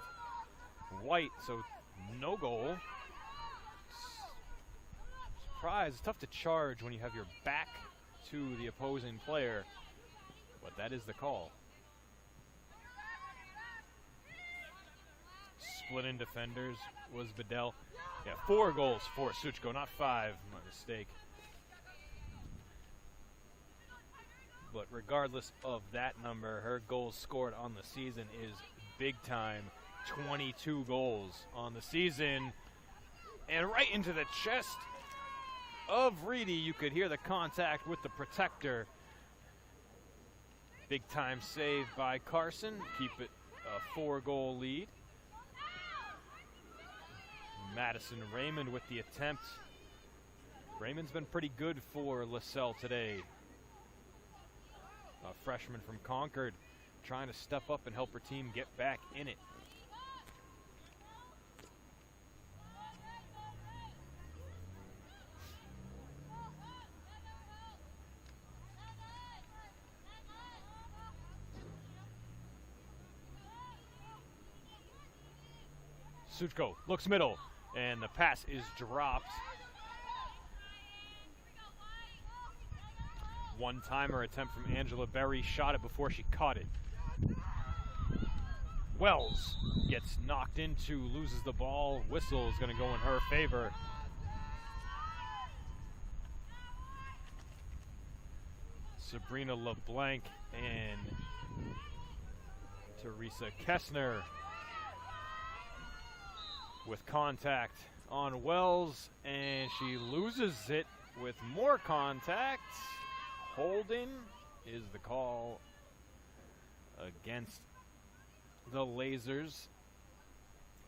White, so no goal. Surprise, it's tough to charge when you have your back to the opposing player, but that is the call. Splitting defenders was Bedell. Yeah, 4 goals for Suchko, not 5, my mistake. But regardless of that number, her goals scored on the season is big time. 22 goals on the season. And right into the chest of Reedy. You could hear the contact with the protector. Big time save by Carson. Keep it a 4-goal lead. Madison Raymond with the attempt. Raymond's been pretty good for Lasell today. A freshman from Concord trying to step up and help her team get back in it. Suchko looks middle, and the pass is dropped. One-timer attempt from Angela Berry, shot it before she caught it. Wells gets knocked into, loses the ball. Whistle is going to go in her favor. Sabrina LeBlanc and Teresa Kessner with contact on Wells, and she loses it with more contact. Holding is the call against the Lasers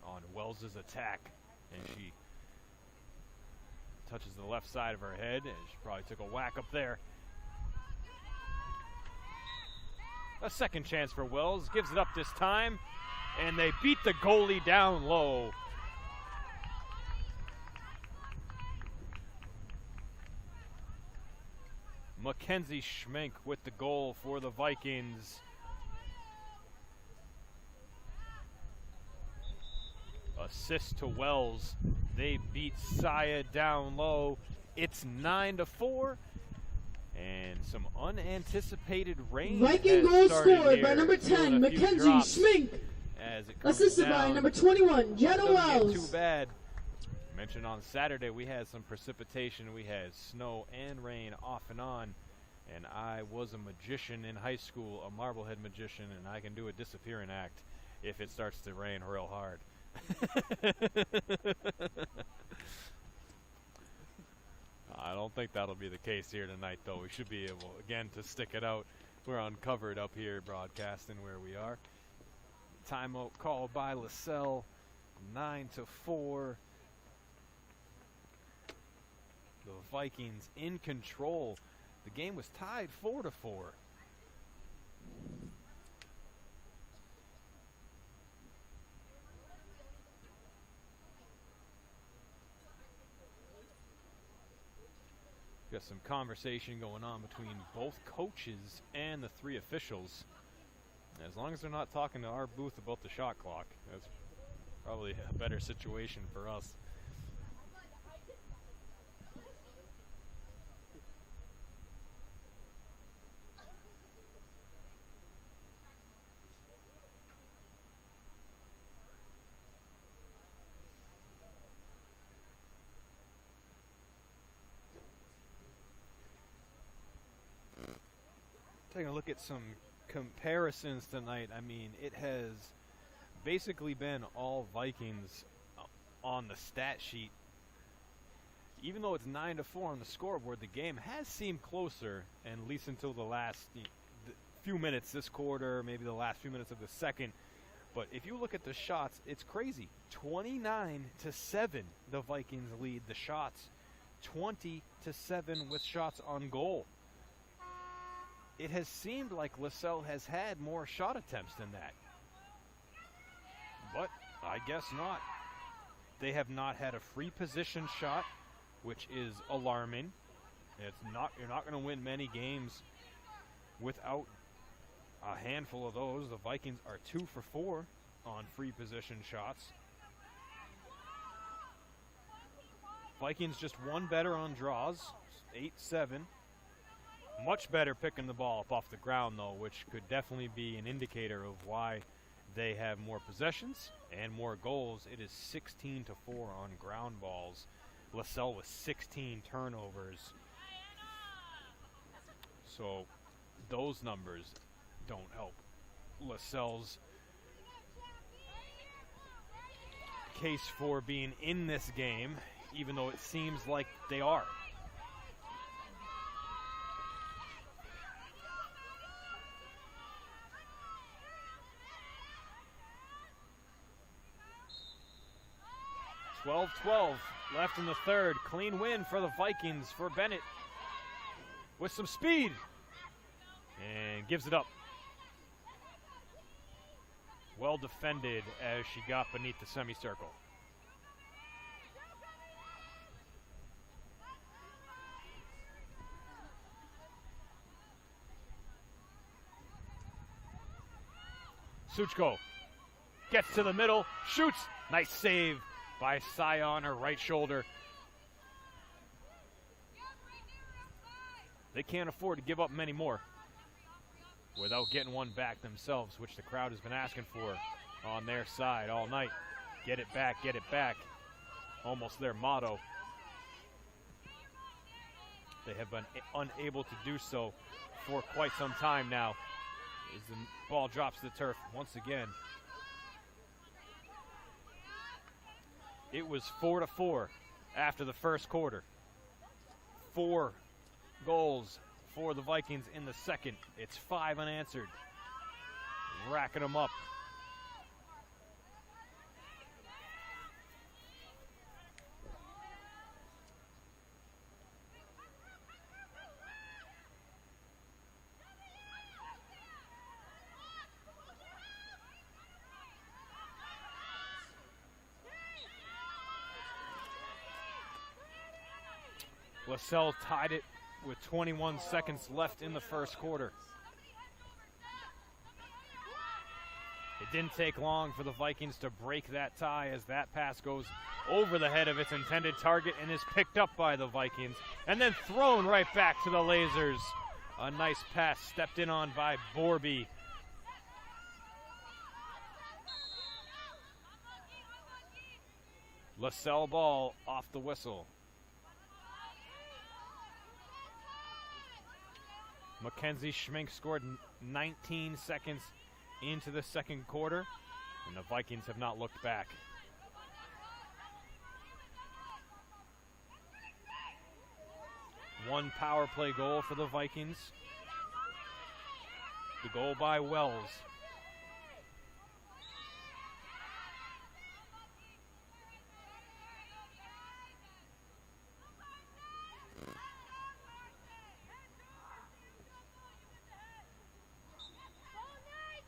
on Wells's attack, and she touches the left side of her head, and she probably took a whack up there. A second chance for Wells, gives it up this time, and they beat the goalie down low. Mackenzie Schmenk with the goal for the Vikings. Assist to Wells. They beat Saya down low. It's 9-4. And some unanticipated rain. Viking goal scored by number 10, Mackenzie Schmink. Assisted by number 21, Jenna Wells. Too bad. Mentioned on Saturday we had some precipitation. We had snow and rain off and on. And I was a magician in high school, a Marblehead magician, and I can do a disappearing act if it starts to rain real hard. I don't think that'll be the case here tonight, though. We should be able, again, to stick it out. We're uncovered up here broadcasting where we are. Timeout called by Lasell, 9-4. The Vikings in control. The game was tied 4-4. Got some conversation going on between both coaches and the three officials. As long as they're not talking to our booth about the shot clock, that's probably a better situation for us. Taking a look at some comparisons tonight. I mean, it has basically been all Vikings on the stat sheet. Even though it's 9-4 on the scoreboard, the game has seemed closer, and at least until the last few minutes this quarter, maybe the last few minutes of the second. But if you look at the shots, it's crazy. 29-7, the Vikings lead the shots. 20-7 with shots on goal. It has seemed like Lasell has had more shot attempts than that. But I guess not. They have not had a free position shot, which is alarming. You're not going to win many games without a handful of those. The Vikings are 2 for 4 on free position shots. Vikings just one better on draws, 8-7. Much better picking the ball up off the ground, though, which could definitely be an indicator of why they have more possessions and more goals. It is 16-4 on ground balls. Lasell with 16 turnovers. So those numbers don't help Lasell's case for being in this game, even though it seems like they are. .12 left in the third. Clean win for the Vikings for Bennett with some speed, and gives it up. Well defended as she got beneath the semicircle. Suchko Gets to the middle, shoots. Nice save by Sion, her right shoulder. They can't afford to give up many more without getting one back themselves, which the crowd has been asking for on their side all night. Get it back, get it back. Almost their motto. They have been unable to do so for quite some time now as the ball drops to the turf once again. It was 4-4 after the first quarter. 4 goals for the Vikings in the second. It's 5 unanswered. Racking them up. Lasell tied it with 21 seconds left in the first quarter. It didn't take long for the Vikings to break that tie as that pass goes over the head of its intended target and is picked up by the Vikings and then thrown right back to the Lasers. A nice pass stepped in on by Borby. Lasell ball off the whistle. Mackenzie Schmink scored 19 seconds into the second quarter, and the Vikings have not looked back. One power play goal for the Vikings. The goal by Wells.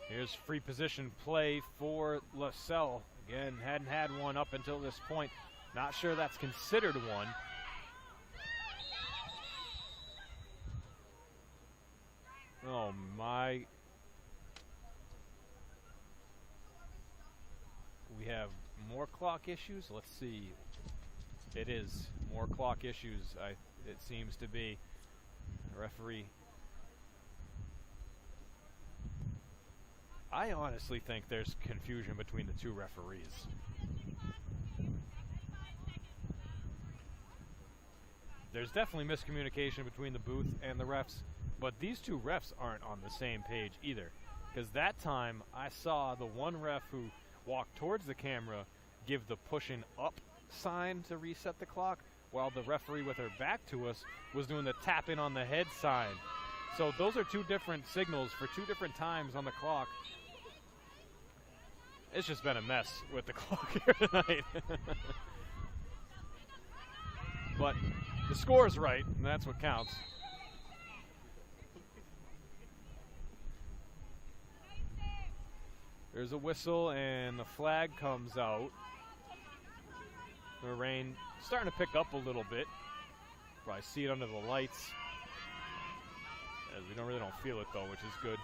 Here's free position play for Lasell. Again, hadn't had one up until this point. Not sure that's considered one. Oh my. We have more clock issues. Let's see. It is more clock issues. It seems to be. Referee. I honestly think there's confusion between the two referees. There's definitely miscommunication between the booth and the refs, but these two refs aren't on the same page either. Because that time, I saw the one ref who walked towards the camera give the pushing up sign to reset the clock, while the referee with her back to us was doing the tapping on the head sign. So those are two different signals for two different times on the clock. It's just been a mess with the clock here tonight. But the score's right, and that's what counts. There's a whistle, and the flag comes out. The rain starting to pick up a little bit. Probably see it under the lights. As we really don't feel it, though, which is good.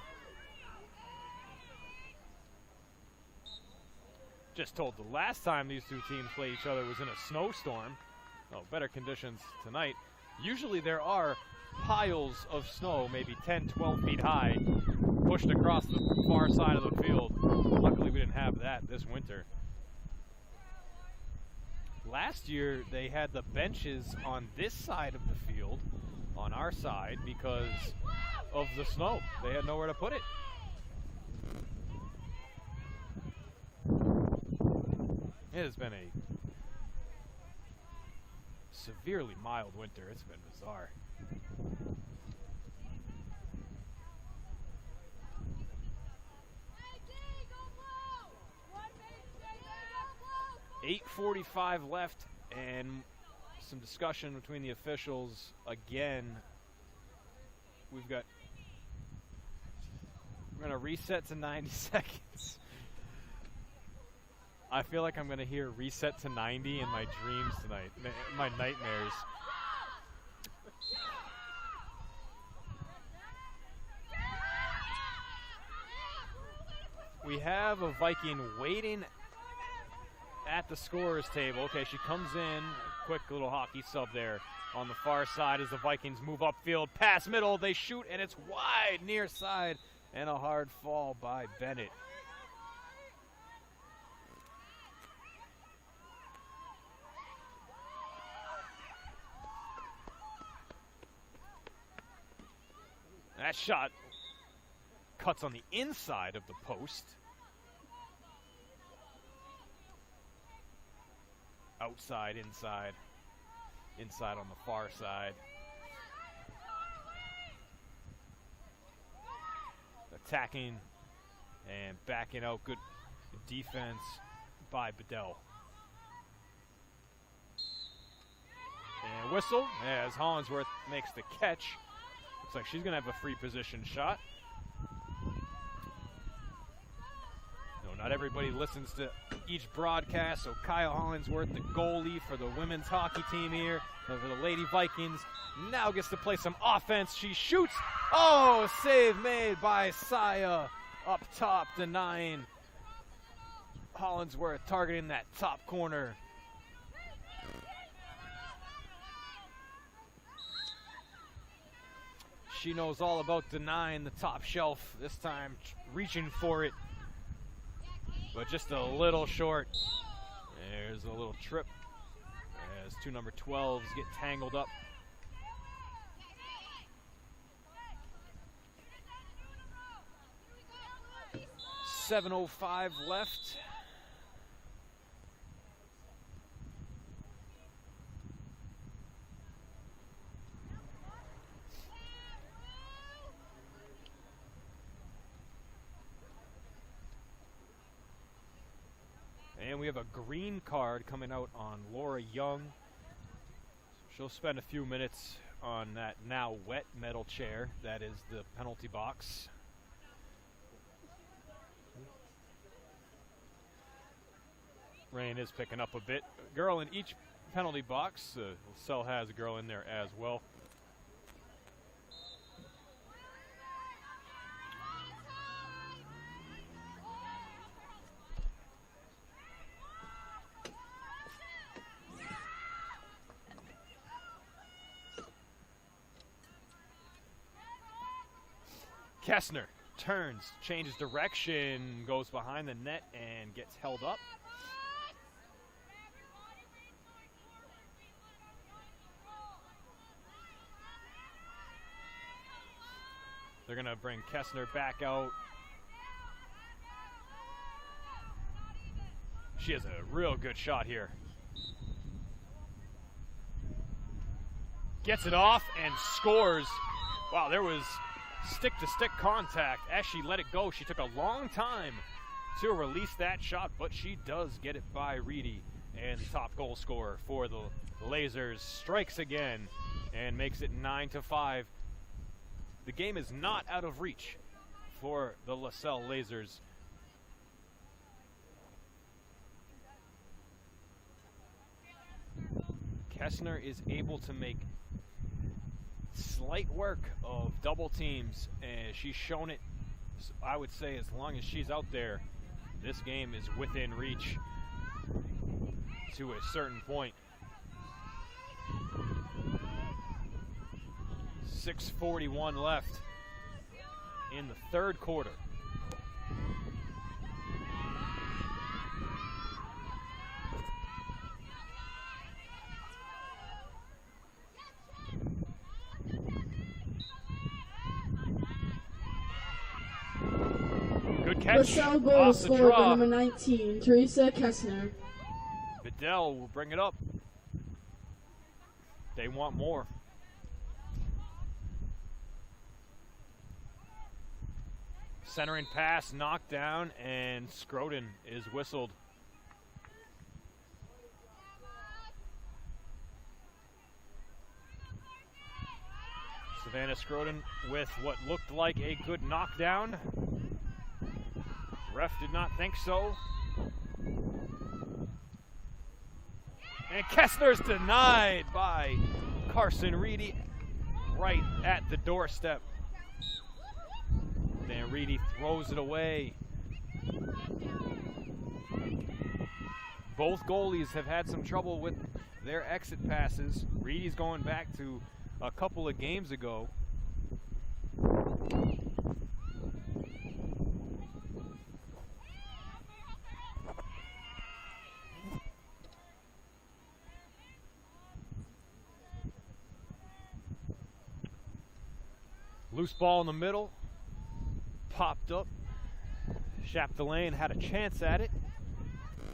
Just told the last time these two teams played each other was in a snowstorm. Oh, better conditions tonight. Usually there are piles of snow, maybe 10, 12 feet high, pushed across the far side of the field. Luckily we didn't have that this winter. Last year they had the benches on this side of the field, on our side, because of the snow. They had nowhere to put it. It has been a severely mild winter. It's been bizarre. .8:45 left, and some discussion between the officials again. We're going to reset to 90 seconds. I feel like I'm going to hear reset to 90 in my dreams tonight, my nightmares. we have a Viking waiting at the scorer's table. Okay, she comes in, quick little hockey sub there on the far side as the Vikings move upfield, pass middle, they shoot, and it's wide near side, and a hard fall by Bennett. That shot cuts on the inside of the post. Outside, inside. Inside on the far side. Attacking and backing out. Good defense by Bedell. And whistle as Hollingsworth makes the catch. Looks like she's going to have a free position shot. No, not everybody listens to each broadcast, so Kyle Hollingsworth, the goalie for the women's hockey team here, for the Lady Vikings, now gets to play some offense. She shoots. Oh, save made by Saya up top, denying Hollingsworth, targeting that top corner. She knows all about denying the top shelf, this time reaching for it, but just a little short. There's a little trip as two number 12s get tangled up. .705 left. And we have a green card coming out on Laura Young. She'll spend a few minutes on that now wet metal chair that is the penalty box. Rain is picking up a bit. A girl in each penalty box. Lasell has a girl in there as well. Kessner turns, changes direction, goes behind the net and gets held up. They're going to bring Kessner back out. She has a real good shot here. Gets it off and scores. Wow, there was stick-to-stick contact. As she let it go, she took a long time to release that shot, but she does get it by Reedy. And the top goal scorer for the Lasers strikes again and makes it 9-5. The game is not out of reach for the Lasell Lasers. Kessner is able to make slight work of double teams, and she's shown it. I would say as long as she's out there, this game is within reach to a certain point. 6:41 left in the third quarter. Good catch. Lasell goal Off the scored by draw. number 19, Teresa Kessner. Bedell will bring it up. They want more. Centering pass knocked down, and Scroden is whistled. Savannah Scroden with what looked like a good knockdown. Ref did not think so. And Kessner's denied by Carson Reedy right at the doorstep. Then Reedy throws it away. Both goalies have had some trouble with their exit passes. Reedy's going back to a couple of games ago. Loose ball in the middle, popped up. Chapdelaine had a chance at it,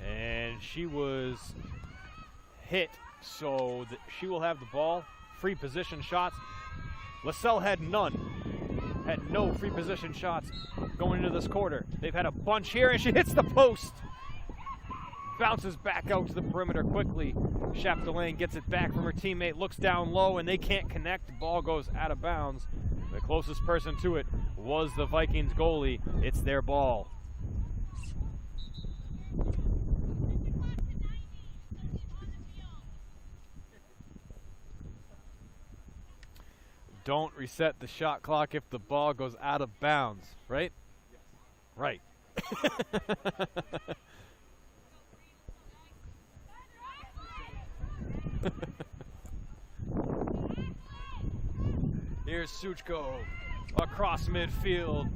and she was hit, so she will have the ball. Free position shots. Lasell had none, had no free position shots going into this quarter. They've had a bunch here, and she hits the post. Bounces back out to the perimeter quickly. Chapdelaine gets it back from her teammate, looks down low, and they can't connect. The ball goes out of bounds. The closest person to it was the Vikings goalie. It's their ball. Don't reset the shot clock if the ball goes out of bounds, right? Yes. Right. Here's Suchko across midfield.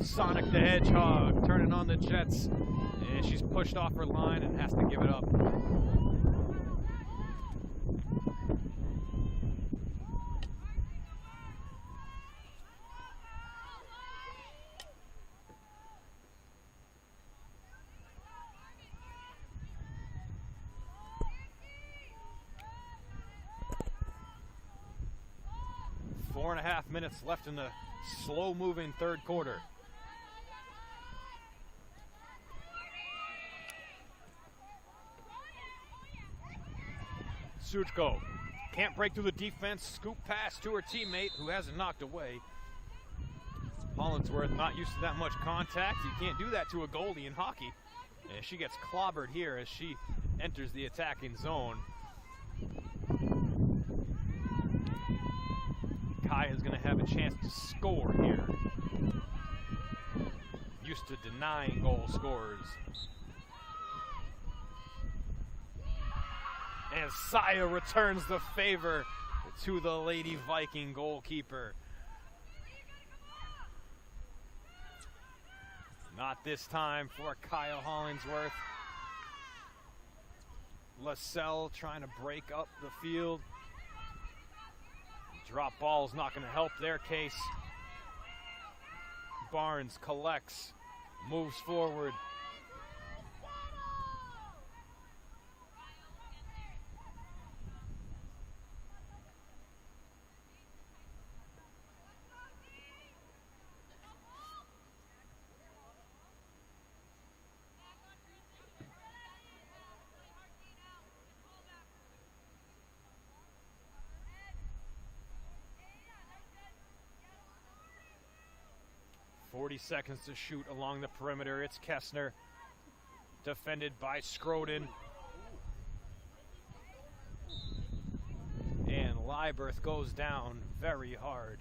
Sonic the Hedgehog turning on the Jets. And she's pushed off her line and has to give it up. Four and a half minutes left in the slow-moving third quarter. Suchko can't break through the defense. Scoop pass to her teammate who has it knocked away. Hollingsworth not used to that much contact. You can't do that to a goalie in hockey. And she gets clobbered here as she enters the attacking zone. Kaya's going to have a chance to score here. Used to denying goal scorers. And Saya returns the favor to the Lady Viking goalkeeper. Not this time for Kaya Hollingsworth. Lasell trying to break up the field. Drop ball's not going to help their case. Barnes collects, moves forward. Seconds to shoot along the perimeter. It's Kessner, defended by Scroden. And Lieberth goes down very hard.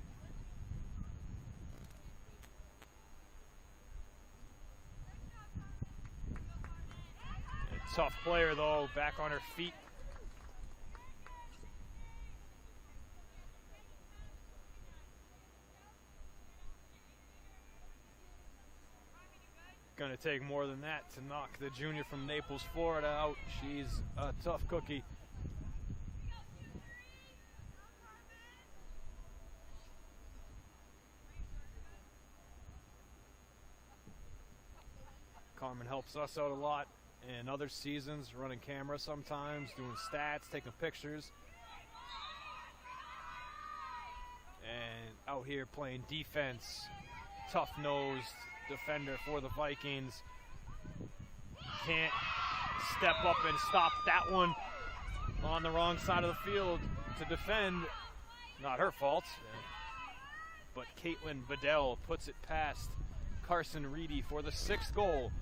A tough player though, back on her feet. Going to take more than that to knock the junior from Naples, Florida out. She's a tough cookie. Carmen helps us out a lot in other seasons, running camera sometimes, doing stats, taking pictures. And out here playing defense, tough-nosed defender for the Vikings. Can't step up and stop that one on the wrong side of the field to defend. Not her fault. But Caitlin Bedell puts it past Carson Reedy for the 6th goal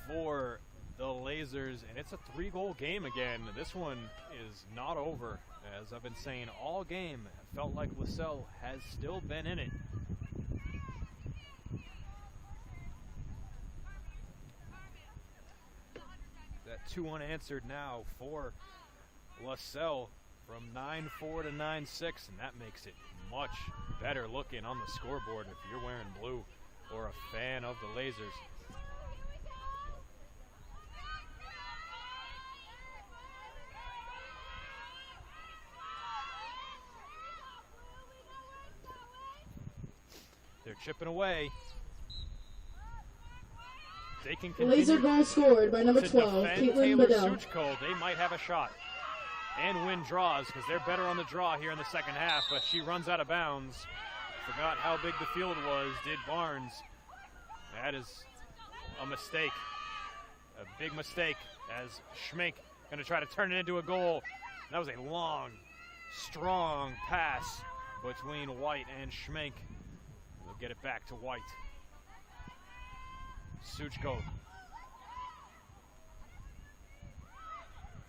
for the Lasers. And it's a 3-goal game again. This one is not over. As I've been saying all game, it felt like Lasell has still been in it. that 2 unanswered now for Lasell from 9-4 to 9-6, and that makes it much better looking on the scoreboard if you're wearing blue or a fan of the Lasers. They're chipping away. They can continue Laser goal scored by number to 12, defend Caitlin Taylor Bedell. Suchko. They might have a shot and win draws because they're better on the draw here in the second half, but she runs out of bounds. Forgot how big the field was, did Barnes. That is a mistake, a big mistake, as Schmink going to try to turn it into a goal. That was a long, strong pass between White and Schmink. They'll get it back to White. Suchko.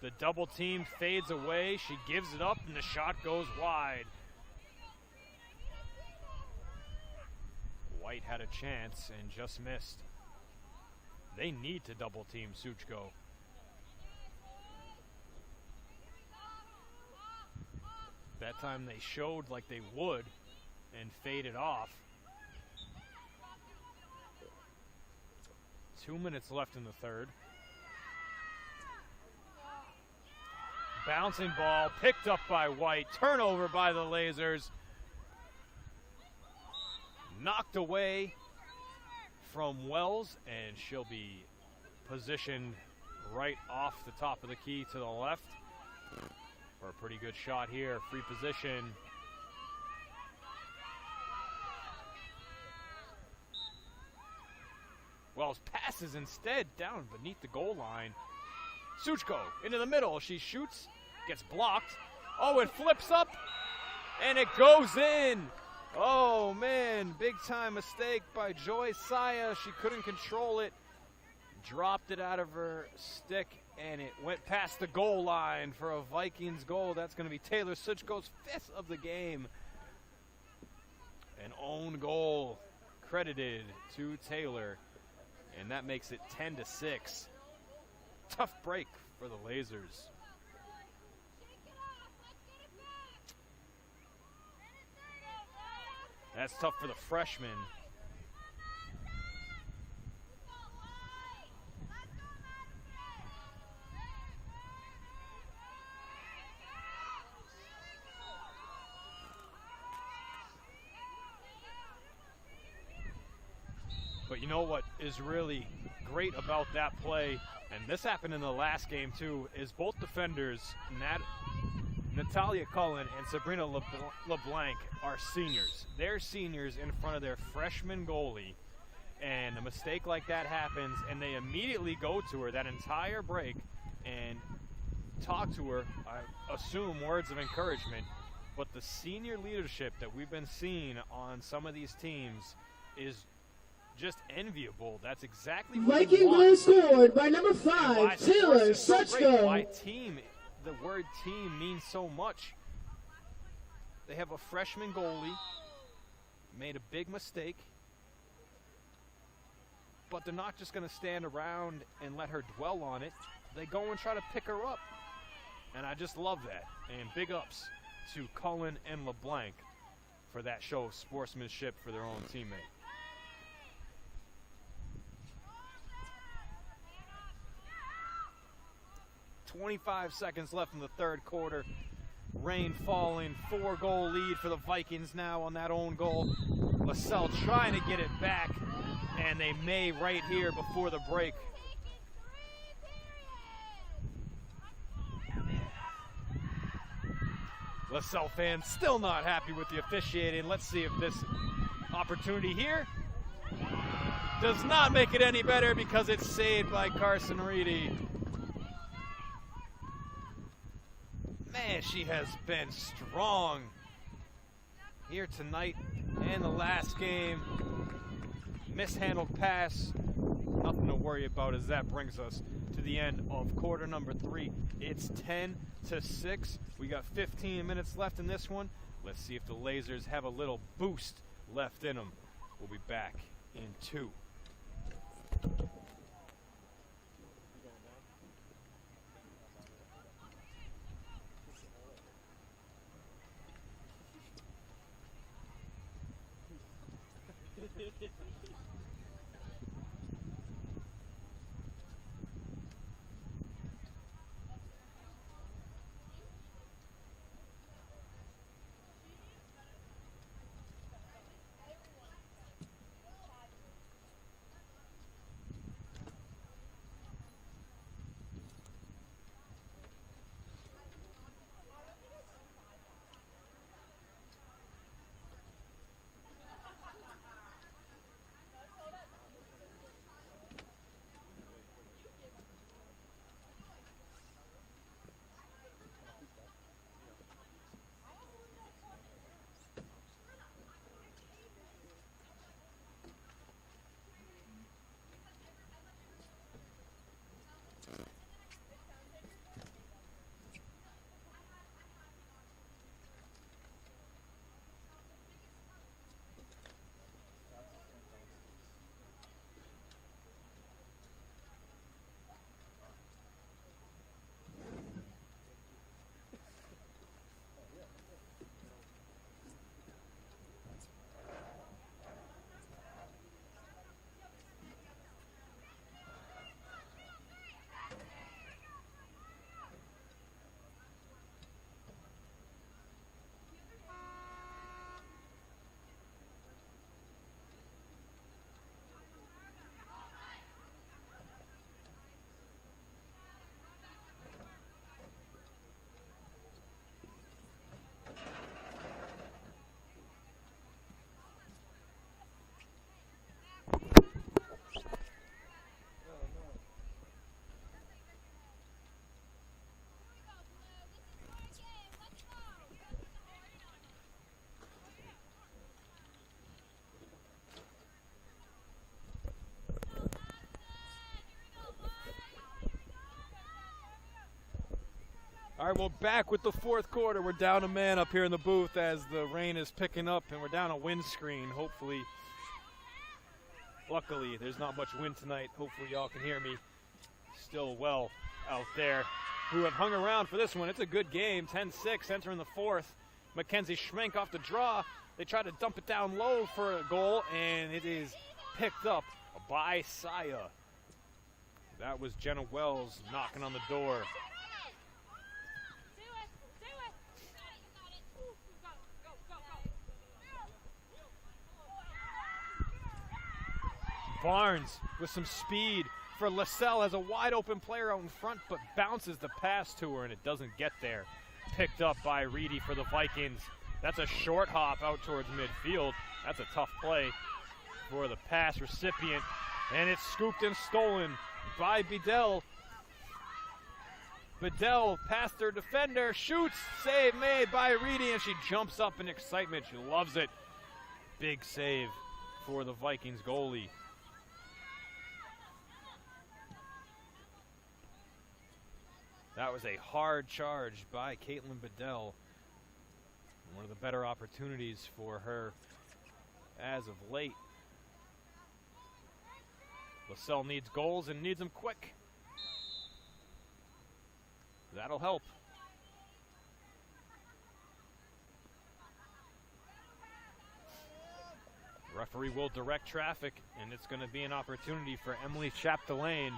The double team fades away. She gives it up, and the shot goes wide. White had a chance and just missed. They need to double team Suchko. That time they showed like they would and faded off. 2 minutes left in the third. Bouncing ball picked up by White. Turnover by the Lasers. Knocked away from Wells, and she'll be positioned right off the top of the key to the left for a pretty good shot here. Free position. Wells passes instead down beneath the goal line. Suchko into the middle. She shoots, gets blocked. Oh, it flips up, and it goes in. Oh, man, big-time mistake by Joy Saya. She couldn't control it. Dropped it out of her stick, and it went past the goal line for a Vikings goal. That's going to be Taylor Suchko's 5th of the game. An own goal credited to Taylor, and that makes it 10-6. Tough break for the Lasers. That's tough for the freshman. But you know what is really great about that play, and this happened in the last game too, is both defenders, Natalia Cullen and Sabrina LeBlanc, are seniors. They're seniors in front of their freshman goalie, and a mistake like that happens, and they immediately go to her that entire break and talk to her, I assume words of encouragement, but the senior leadership that we've been seeing on some of these teams is just enviable. That's exactly what Viking goal scored by number 5, Taylor Suchko. Why team, the word team means so much. They have a freshman goalie, made a big mistake, but they're not just going to stand around and let her dwell on it. They go and try to pick her up, and I just love that. And big ups to Cullen and LeBlanc for that show of sportsmanship for their own teammate. .25 seconds left in the third quarter. Rain falling, 4-goal lead for the Vikings now on that own goal. Lasell trying to get it back, and they may right here before the break. Lasell fans still not happy with the officiating. Let's see if this opportunity here does not make it any better because it's saved by Carson Reedy. Man, she has been strong here tonight and the last game. Mishandled pass, nothing to worry about as that brings us to the end of quarter number 3. It's 10-6. We got 15 minutes left in this one. Let's see if the Lasers have a little boost left in them. We'll be back in 2. All right, well, back with the fourth quarter. We're down a man up here in the booth as the rain is picking up, and we're down a windscreen. Hopefully, luckily, there's not much wind tonight. Hopefully, y'all can hear me still well out there who have hung around for this one. It's a good game, 10-6, entering the fourth. Mackenzie Schmenk off the draw. They try to dump it down low for a goal, and it is picked up by Saya. That was Jenna Wells knocking on the door. Barnes with some speed for Lasell, has a wide open player out in front, but bounces the pass to her and it doesn't get there. Picked up by Reedy for the Vikings. That's a short hop out towards midfield. That's a tough play for the pass recipient. And it's scooped and stolen by Bedell. Bedell past their defender, shoots, save made by Reedy, and she jumps up in excitement. She loves it. Big save for the Vikings goalie. That was a hard charge by Caitlin Bedell. One of the better opportunities for her as of late. Lasell needs goals and needs them quick. That'll help. The referee will direct traffic, and it's going to be an opportunity for Emily Chapdelaine.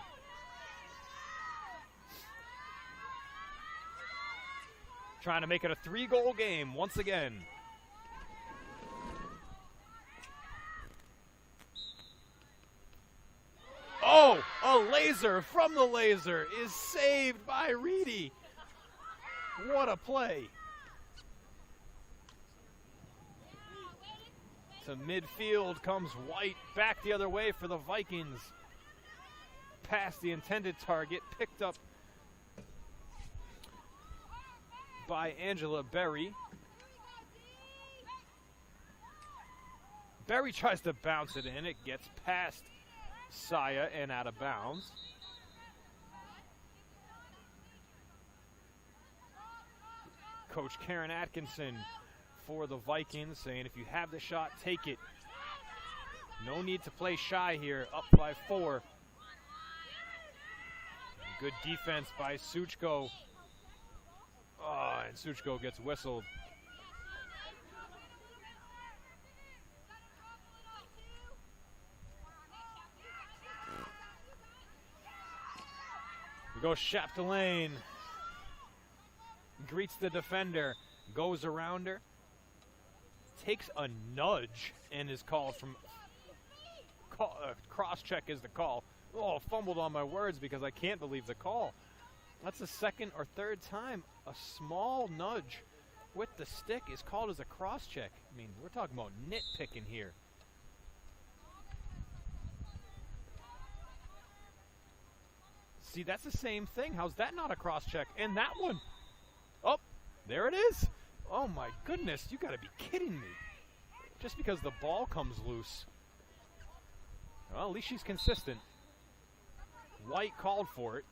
Trying to make it a 3-goal game once again. Oh, a laser from the laser is saved by Reedy. What a play. To midfield comes White, back the other way for the Vikings. Past the intended target, picked up by Angela Berry. Berry tries to bounce it in. It gets past Saya and out of bounds. Coach Karen Atkinson for the Vikings saying if you have the shot, take it. No need to play shy here, up by 4. Good defense by Suchko. Oh, and Suchko gets whistled. Goes Chapdelaine. Greets the defender. Goes around her. Takes a nudge and is called from... cross-check is the call. Oh, fumbled on my words because I can't believe the call. That's the second or third time a small nudge with the stick is called as a cross-check. I mean, we're talking about nitpicking here. See, that's the same thing. How's that not a cross-check? And that one. Oh, there it is. Oh, my goodness. You got to be kidding me. Just because the ball comes loose. Well, at least she's consistent. White called for it.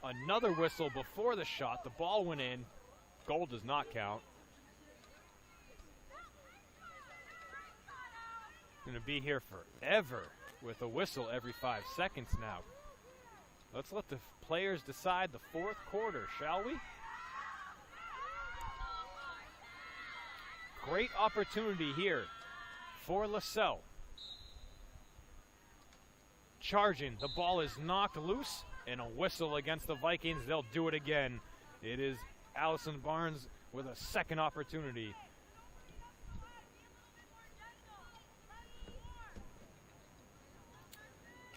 Another whistle before the shot. The ball went in. Goal does not count. Going to be here forever with a whistle every 5 seconds now. Let's let the players decide the fourth quarter, shall we? Great opportunity here for Lasell. Charging, the ball is knocked loose, and a whistle against the Vikings. They'll do it again. It is Allison Barnes with a second opportunity.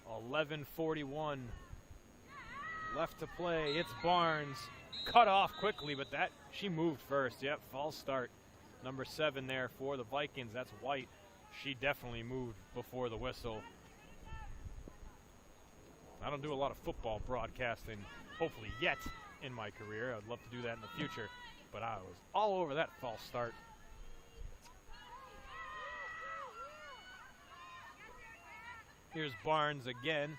.11:41 left to play. It's Barnes. Cut off quickly, but she moved first. Yep, false start. Number 7 there for the Vikings. That's White. She definitely moved before the whistle. I don't do a lot of football broadcasting, hopefully yet in my career. I'd love to do that in the future, but I was all over that false start. Here's Barnes again.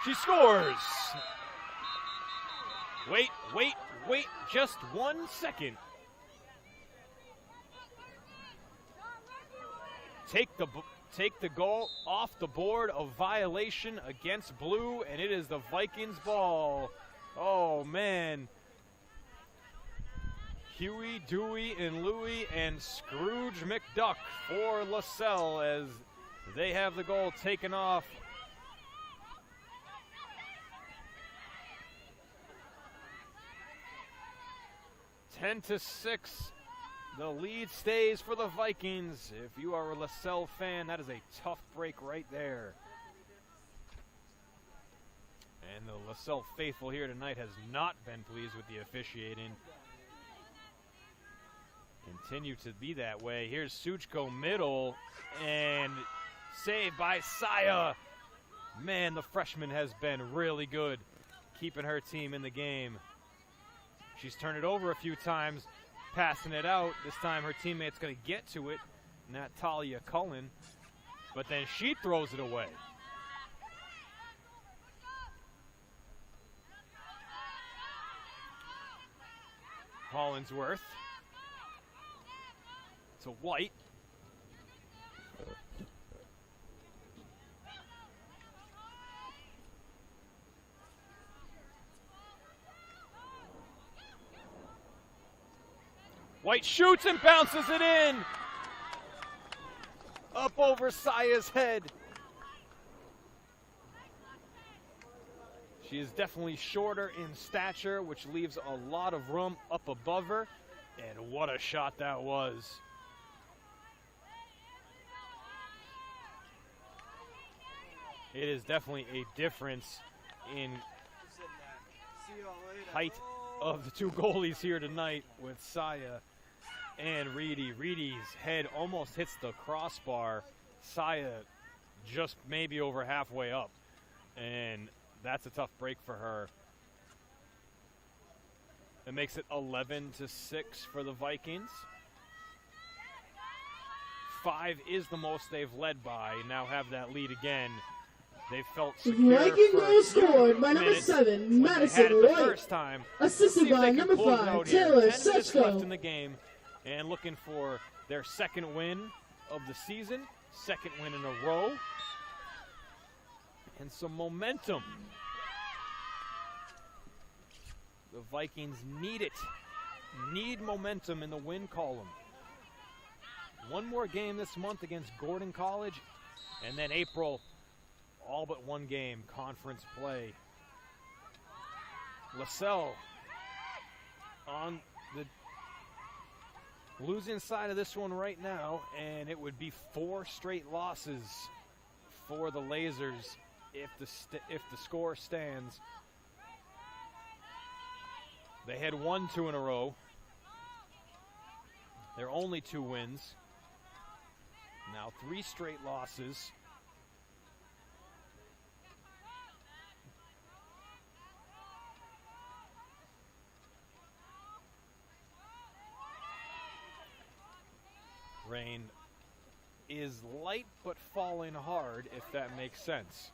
She scores! Wait, just 1 second. Take the goal off the board, a violation against blue, and it is the Vikings ball. Oh, man. Huey, Dewey, and Louie, and Scrooge McDuck for Lasell as they have the goal taken off. (10-6). The lead stays for the Vikings. If you are a Lasell fan, that is a tough break right there. And the Lasell faithful here tonight has not been pleased with the officiating. Continue to be that way. Here's Suchko middle, and saved by Saya. Man, the freshman has been really good, keeping her team in the game. She's turned it over a few times, passing it out. This time her teammate's going to get to it, Natalia Cullen, but then she throws it away. Hollingsworth to White. White shoots and bounces it in. Up over Saya's head. She is definitely shorter in stature, which leaves a lot of room up above her. And what a shot that was. It is definitely a difference in height of the two goalies here tonight with Saya and Reedy. Reedy's head almost hits the crossbar. Saya just maybe over halfway up. And that's a tough break for her. It makes it 11-6 for the Vikings. 5 is the most they've led by. Now have that lead again. They felt secure. Viking goal scored by number 7, Madison White. First time. Assisted by number 5, Taylor Sechko. Left in the game, and looking for their second win of the season, second win in a row, and some momentum. The Vikings need it. Need momentum in the win column. one more game this month against Gordon College, and then April, all but one game, conference play. Lasell on the losing side of this one right now, and it would be 4 straight losses for the Lasers if the score stands. They had won 2 in a row. They're only 2 wins. Now 3 straight losses. Rain is light but falling hard, if that makes sense.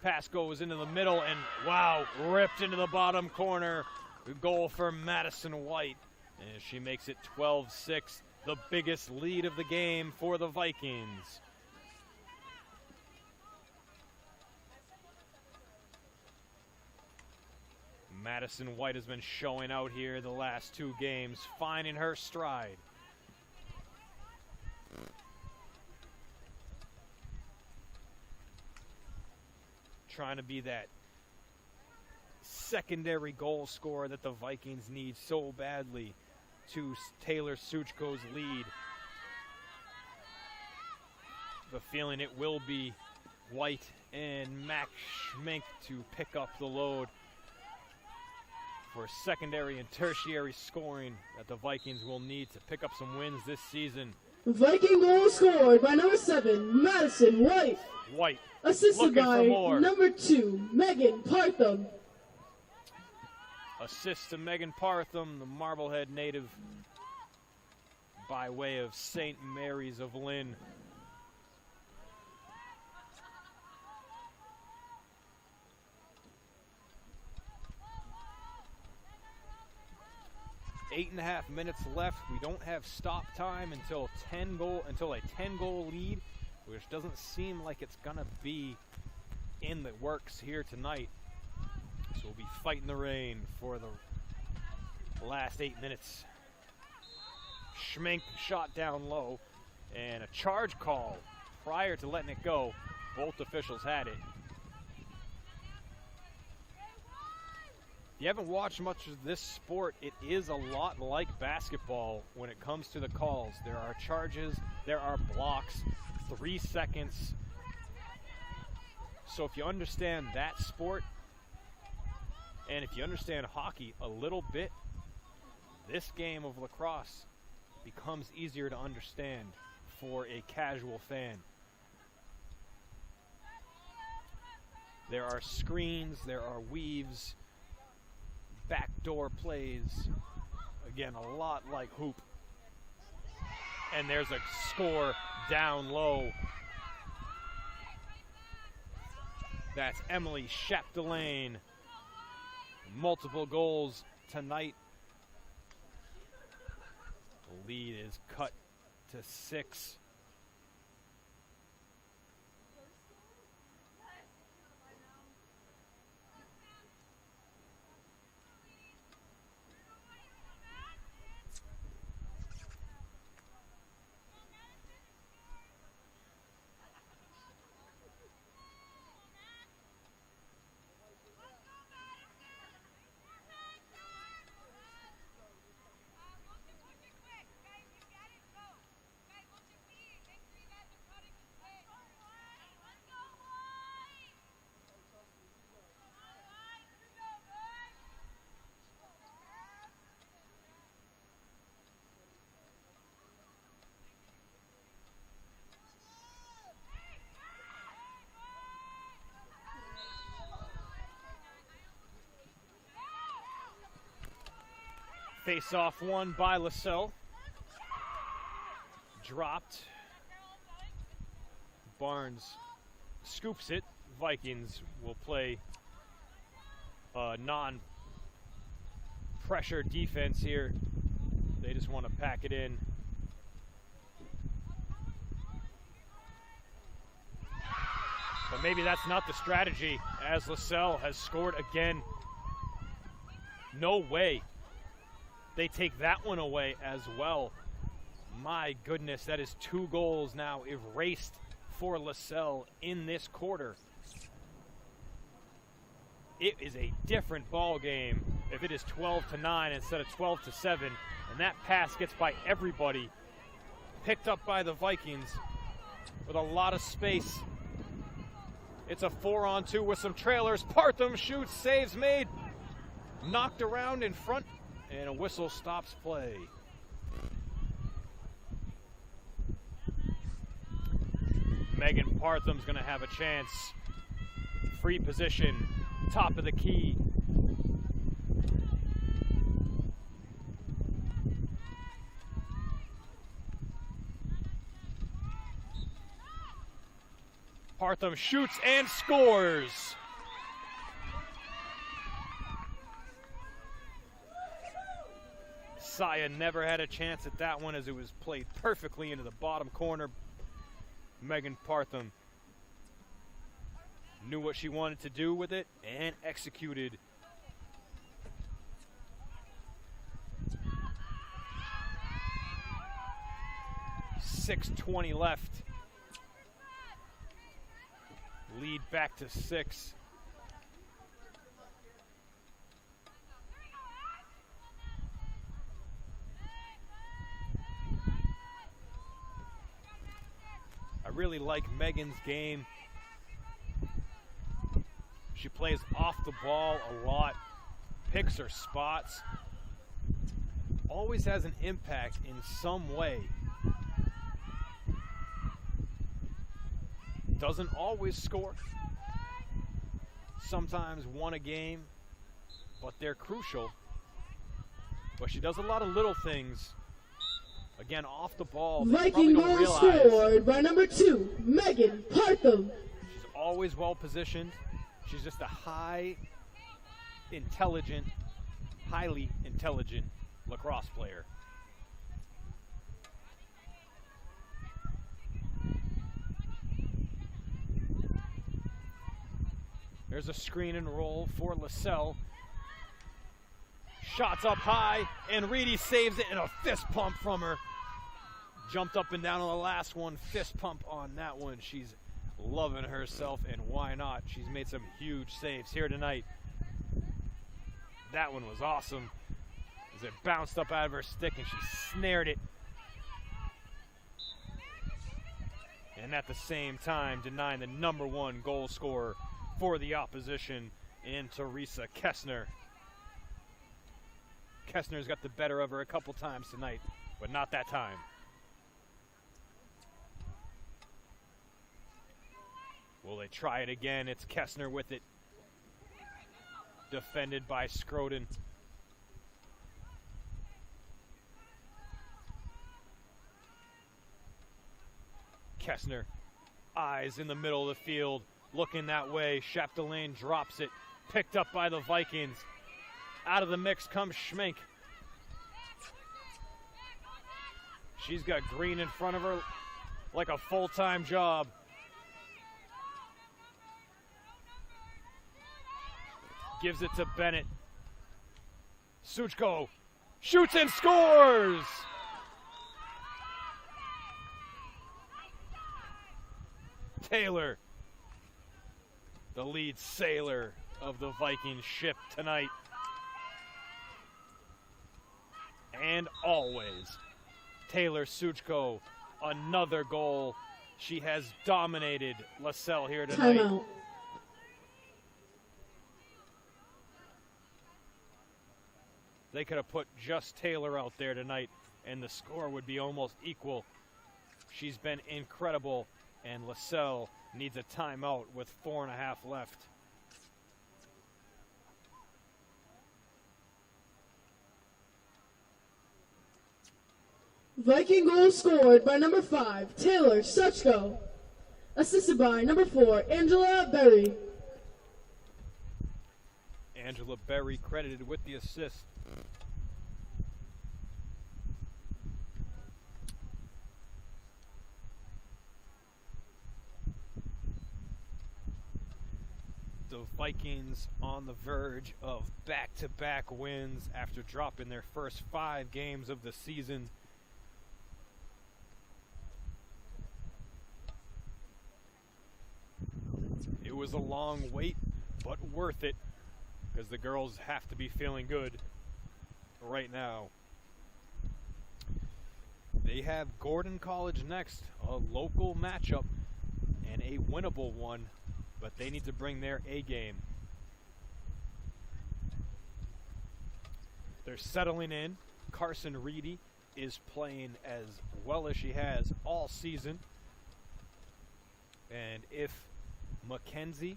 Pass goes into the middle and, wow, ripped into the bottom corner. A goal for Madison White. And she makes it 12-6, the biggest lead of the game for the Vikings. Madison White has been showing out here the last 2 games, finding her stride. Trying to be that secondary goal scorer that the Vikings need so badly to Taylor Suchko's lead. The feeling it will be White and Max Schmink to pick up the load for secondary and tertiary scoring that the Vikings will need to pick up some wins this season. Viking goal scored by number 7, Madison White. White Assisted looking by for more. number 2, Megan Partham. Assist to Megan Partham, the Marblehead native, by way of St. Mary's of Lynn. Eight and a half minutes left. We don't have stop time until a 10-goal lead, which doesn't seem like it's gonna be in the works here tonight. So we'll be fighting the rain for the last 8 minutes. Schmink shot down low, and a charge call prior to letting it go. Both officials had it. If you haven't watched much of this sport, it is a lot like basketball when it comes to the calls. There are charges, there are blocks, 3 seconds. So if you understand that sport, and if you understand hockey a little bit, this game of lacrosse becomes easier to understand for a casual fan. There are screens, there are weaves, backdoor plays. Again, a lot like hoop. And there's a score down low. That's Emily Chapdelaine. Multiple goals tonight. The lead is cut to 6. Face-off won by Lasell. Dropped. Barnes scoops it. Vikings will play non-pressure defense here. They just want to pack it in. But maybe that's not the strategy, as Lasell has scored again. No way. They take that one away as well. My goodness, that is 2 goals now erased for Lasell in this quarter. It is a different ball game if it is 12-9 instead of 12-7, and that pass gets by everybody, picked up by the Vikings with a lot of space. It's a 4-on-2 with some trailers. Partham shoots, saves made, knocked around in front, and a whistle stops play. Megan Partham's going to have a chance. Free position, top of the key. Partham shoots and scores. Saya never had a chance at that one as it was played perfectly into the bottom corner. Megan Partham knew what she wanted to do with it and executed. .620 left. Lead back to 6. I really like Megan's game. She plays off the ball a lot, picks her spots, always has an impact in some way. Doesn't always score. Sometimes won a game, but they're crucial. But she does a lot of little things. Again, off the ball. Viking goal scored by number 2, Megan Partham. She's always well positioned. She's just a highly intelligent lacrosse player. There's a screen and roll for Lasell. Shots up high, and Reedy saves it, and a fist pump from her. Jumped up and down on the last one, fist pump on that one. She's loving herself, and why not? She's made some huge saves here tonight. That one was awesome as it bounced up out of her stick, and she snared it. And at the same time, denying the #1 goal scorer for the opposition in Teresa Kessner. Kessner's got the better of her a couple times tonight, but not that time. Will they try it again? It's Kessner with it. Defended by Scroden. Kessner, eyes in the middle of the field, looking that way. Chapdelaine drops it, picked up by the Vikings. Out of the mix comes Schmink. She's got Green in front of her like a full-time job. Gives it to Bennett. Suchko shoots and scores! Taylor, the lead sailor of the Viking ship tonight. And always, Taylor Suchko, another goal. She has dominated Lasell here tonight. Timeout. They could have put just Taylor out there tonight, and the score would be almost equal. She's been incredible, and Lasell needs a timeout with 4.5 left. Viking goal scored by number 5, Taylor Suchko. Assisted by number 4, Angela Berry. Angela Berry credited with the assist. The Vikings on the verge of back-to-back wins after dropping their first 5 games of the season. It was a long wait, but worth it, because the girls have to be feeling good right now. They have Gordon College next, a local matchup and a winnable one, but they need to bring their A game. They're settling in. Carson Reedy is playing as well as she has all season. And if Mackenzie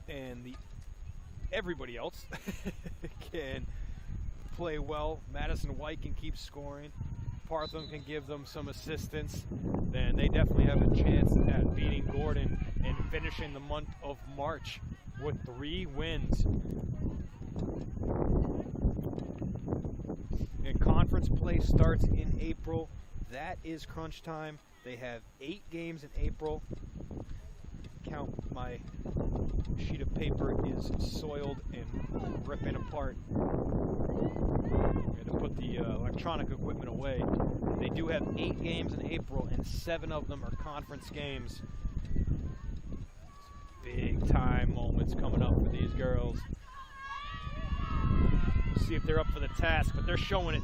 and everybody else can play well, Madison White can keep scoring, Partham can give them some assistance, then they definitely have a chance at beating Gordon and finishing the month of March with 3 wins. And conference play starts in April. That is crunch time. They have 8 games in April. Count, my sheet of paper is soiled and ripping apart. I'm going to put the electronic equipment away. They do have 8 games in April, and 7 of them are conference games. Big time moments coming up for these girls. See if they're up for the task, but they're showing it,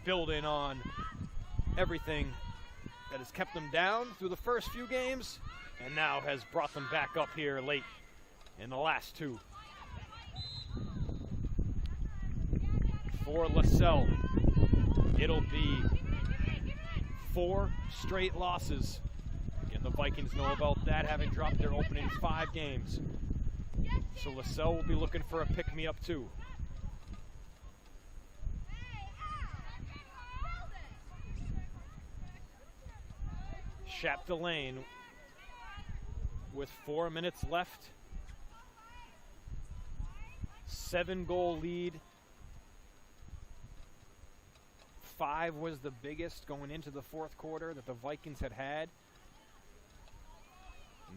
building on everything that has kept them down through the first few games and now has brought them back up here late in the last 2. For Lasell, it'll be 4 straight losses. And the Vikings know about that, having dropped their opening 5 games. So Lasell will be looking for a pick-me-up too. Chapdelaine with 4 minutes left. 7-goal lead. 5 was the biggest going into the fourth quarter that the Vikings had.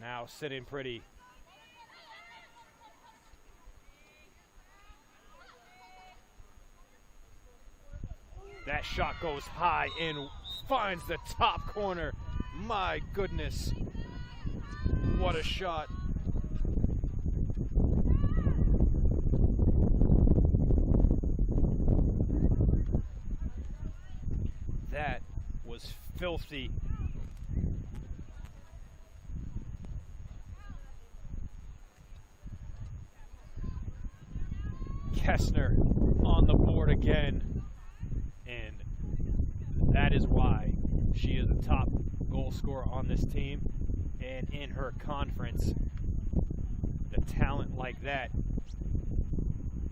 Now sitting pretty. That shot goes high and finds the top corner. My goodness. What a shot. That was filthy. Kessner on the board again, and that is why she is a top goal scorer on this team and in her conference. The talent like that,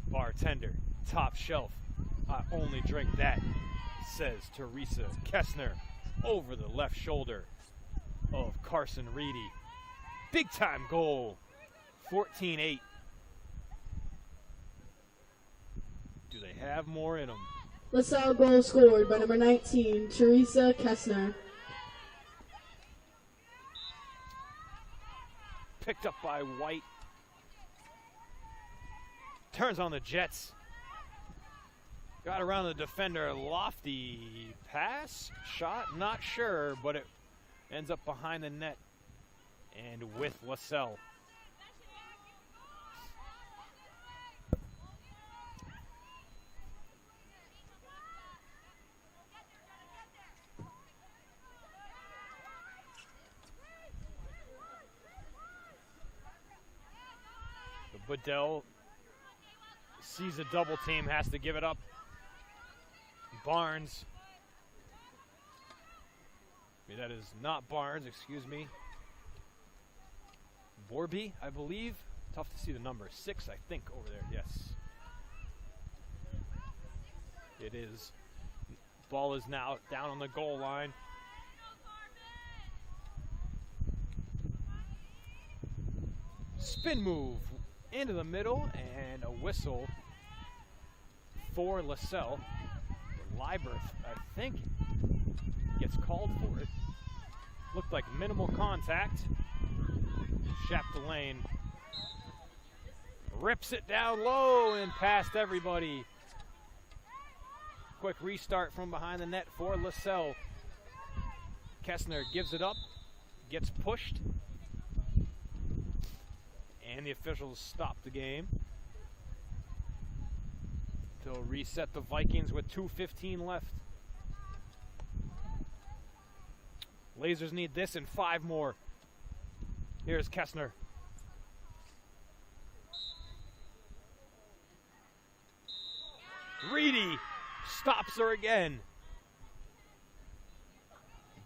bartender, top shelf, I only drink that, says Teresa Kessner over the left shoulder of Carson Reedy. Big time goal, 14-8. Do they have more in them? Lasell goal scored by number 19, Teresa Kessner. Picked up by White. Turns on the Jets. Got around the defender. Lofty pass, shot, not sure, but it ends up behind the net and with Lasell. Bedell sees a double team, has to give it up. Barnes. That is not Barnes, excuse me. Borby, I believe. Tough to see the number. 6, I think, over there. Yes. It is. Ball is now down on the goal line. Spin move into the middle, and a whistle for Lasell. Lieberth, I think, gets called for it. Looked like minimal contact. Chapdelaine rips it down low and past everybody. Quick restart from behind the net for Lasell. Kessner gives it up, gets pushed, and the officials stop the game. They'll reset the Vikings with 2:15 left. Lasers need this and 5 more. Here's Kessner. Reedy stops her again.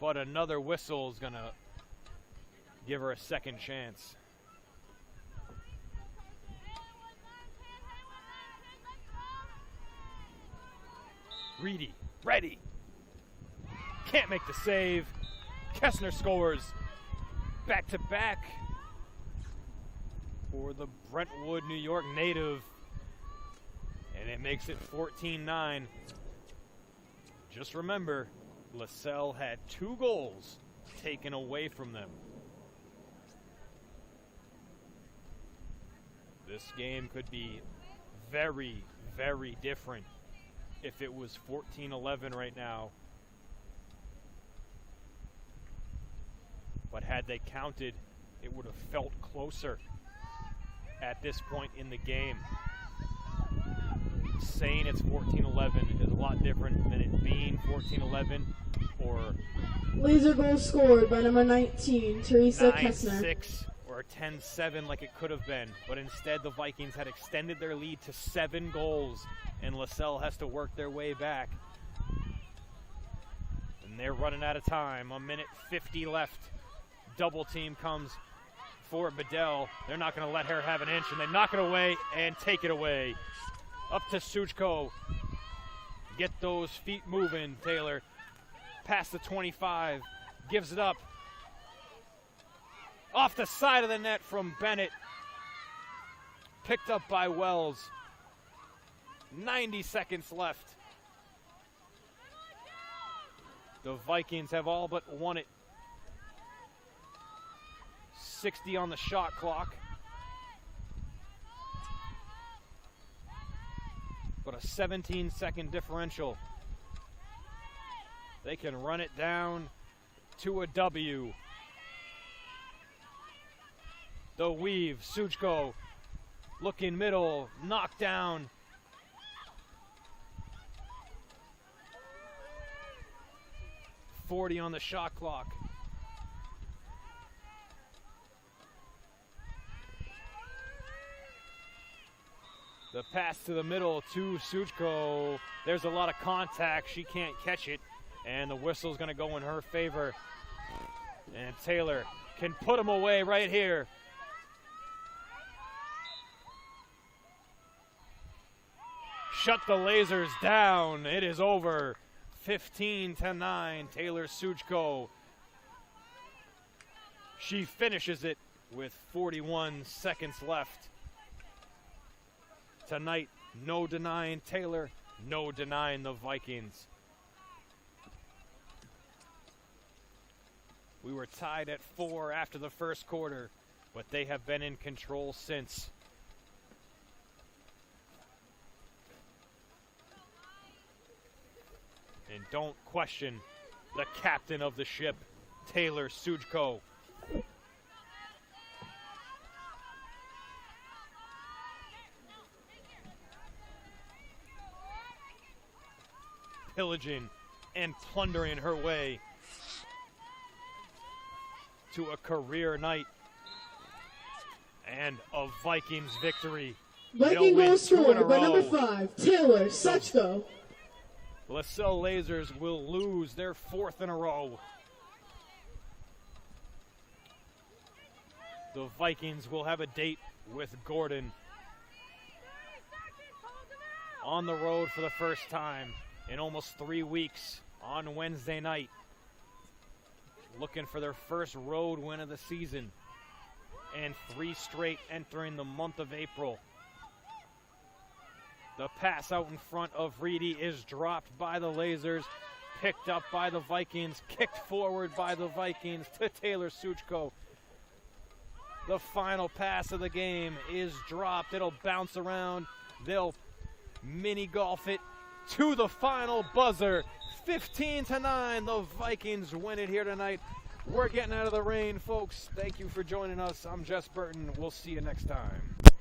But another whistle is going to give her a second chance. Reedy, ready. Can't make the save. Kessner scores. Back to back for the Brentwood, New York native. And it makes it 14-9. Just remember, Lasell had 2 goals taken away from them. This game could be very, very different if it was 14-11 right now. But had they counted, it would have felt closer at this point in the game. Saying it's 14-11 is a lot different than it being 14-11 or Laser goal scored by number 19, Teresa Kessner. 9-6 or 10-7 like it could have been. But instead, the Vikings had extended their lead to 7 goals, and Lasell has to work their way back. And they're running out of time. 1:50 left. Double team comes for Bedell. They're not going to let her have an inch, and they knock it away and take it away. Up to Suchko. Get those feet moving, Taylor. Past the 25. Gives it up. Off the side of the net from Bennett. Picked up by Wells. 90 seconds left. The Vikings have all but won it. 60 on the shot clock. But a 17-second differential. They can run it down to a W. The weave, Suchko looking middle, knocked down. .40 on the shot clock. The pass to the middle to Suchko. There's a lot of contact. She can't catch it. And the whistle's going to go in her favor. And Taylor can put him away right here. Shut the Lasers down. It is over. 15-9. Taylor Suchko. She finishes it with 41 seconds left. Tonight, no denying Taylor, no denying the Vikings. We were tied at 4 after the first quarter, but they have been in control since. And don't question the captain of the ship, Taylor Suchko. Pillaging and plundering her way to a career night and a Vikings victory. Viking goal scored by number 5, Taylor Suchko. Lasell Lasers will lose their 4th in a row. The Vikings will have a date with Gordon on the road for the first time in almost 3 weeks on Wednesday night. Looking for their first road win of the season and 3 straight entering the month of April. The pass out in front of Reedy is dropped by the Lasers, picked up by the Vikings, kicked forward by the Vikings to Taylor Suchko. The final pass of the game is dropped. It'll bounce around. They'll mini golf it to the final buzzer. 15-9, the Vikings win it here tonight. We're getting out of the rain, folks. Thank you for joining us. I'm Jess Burton. We'll see you next time.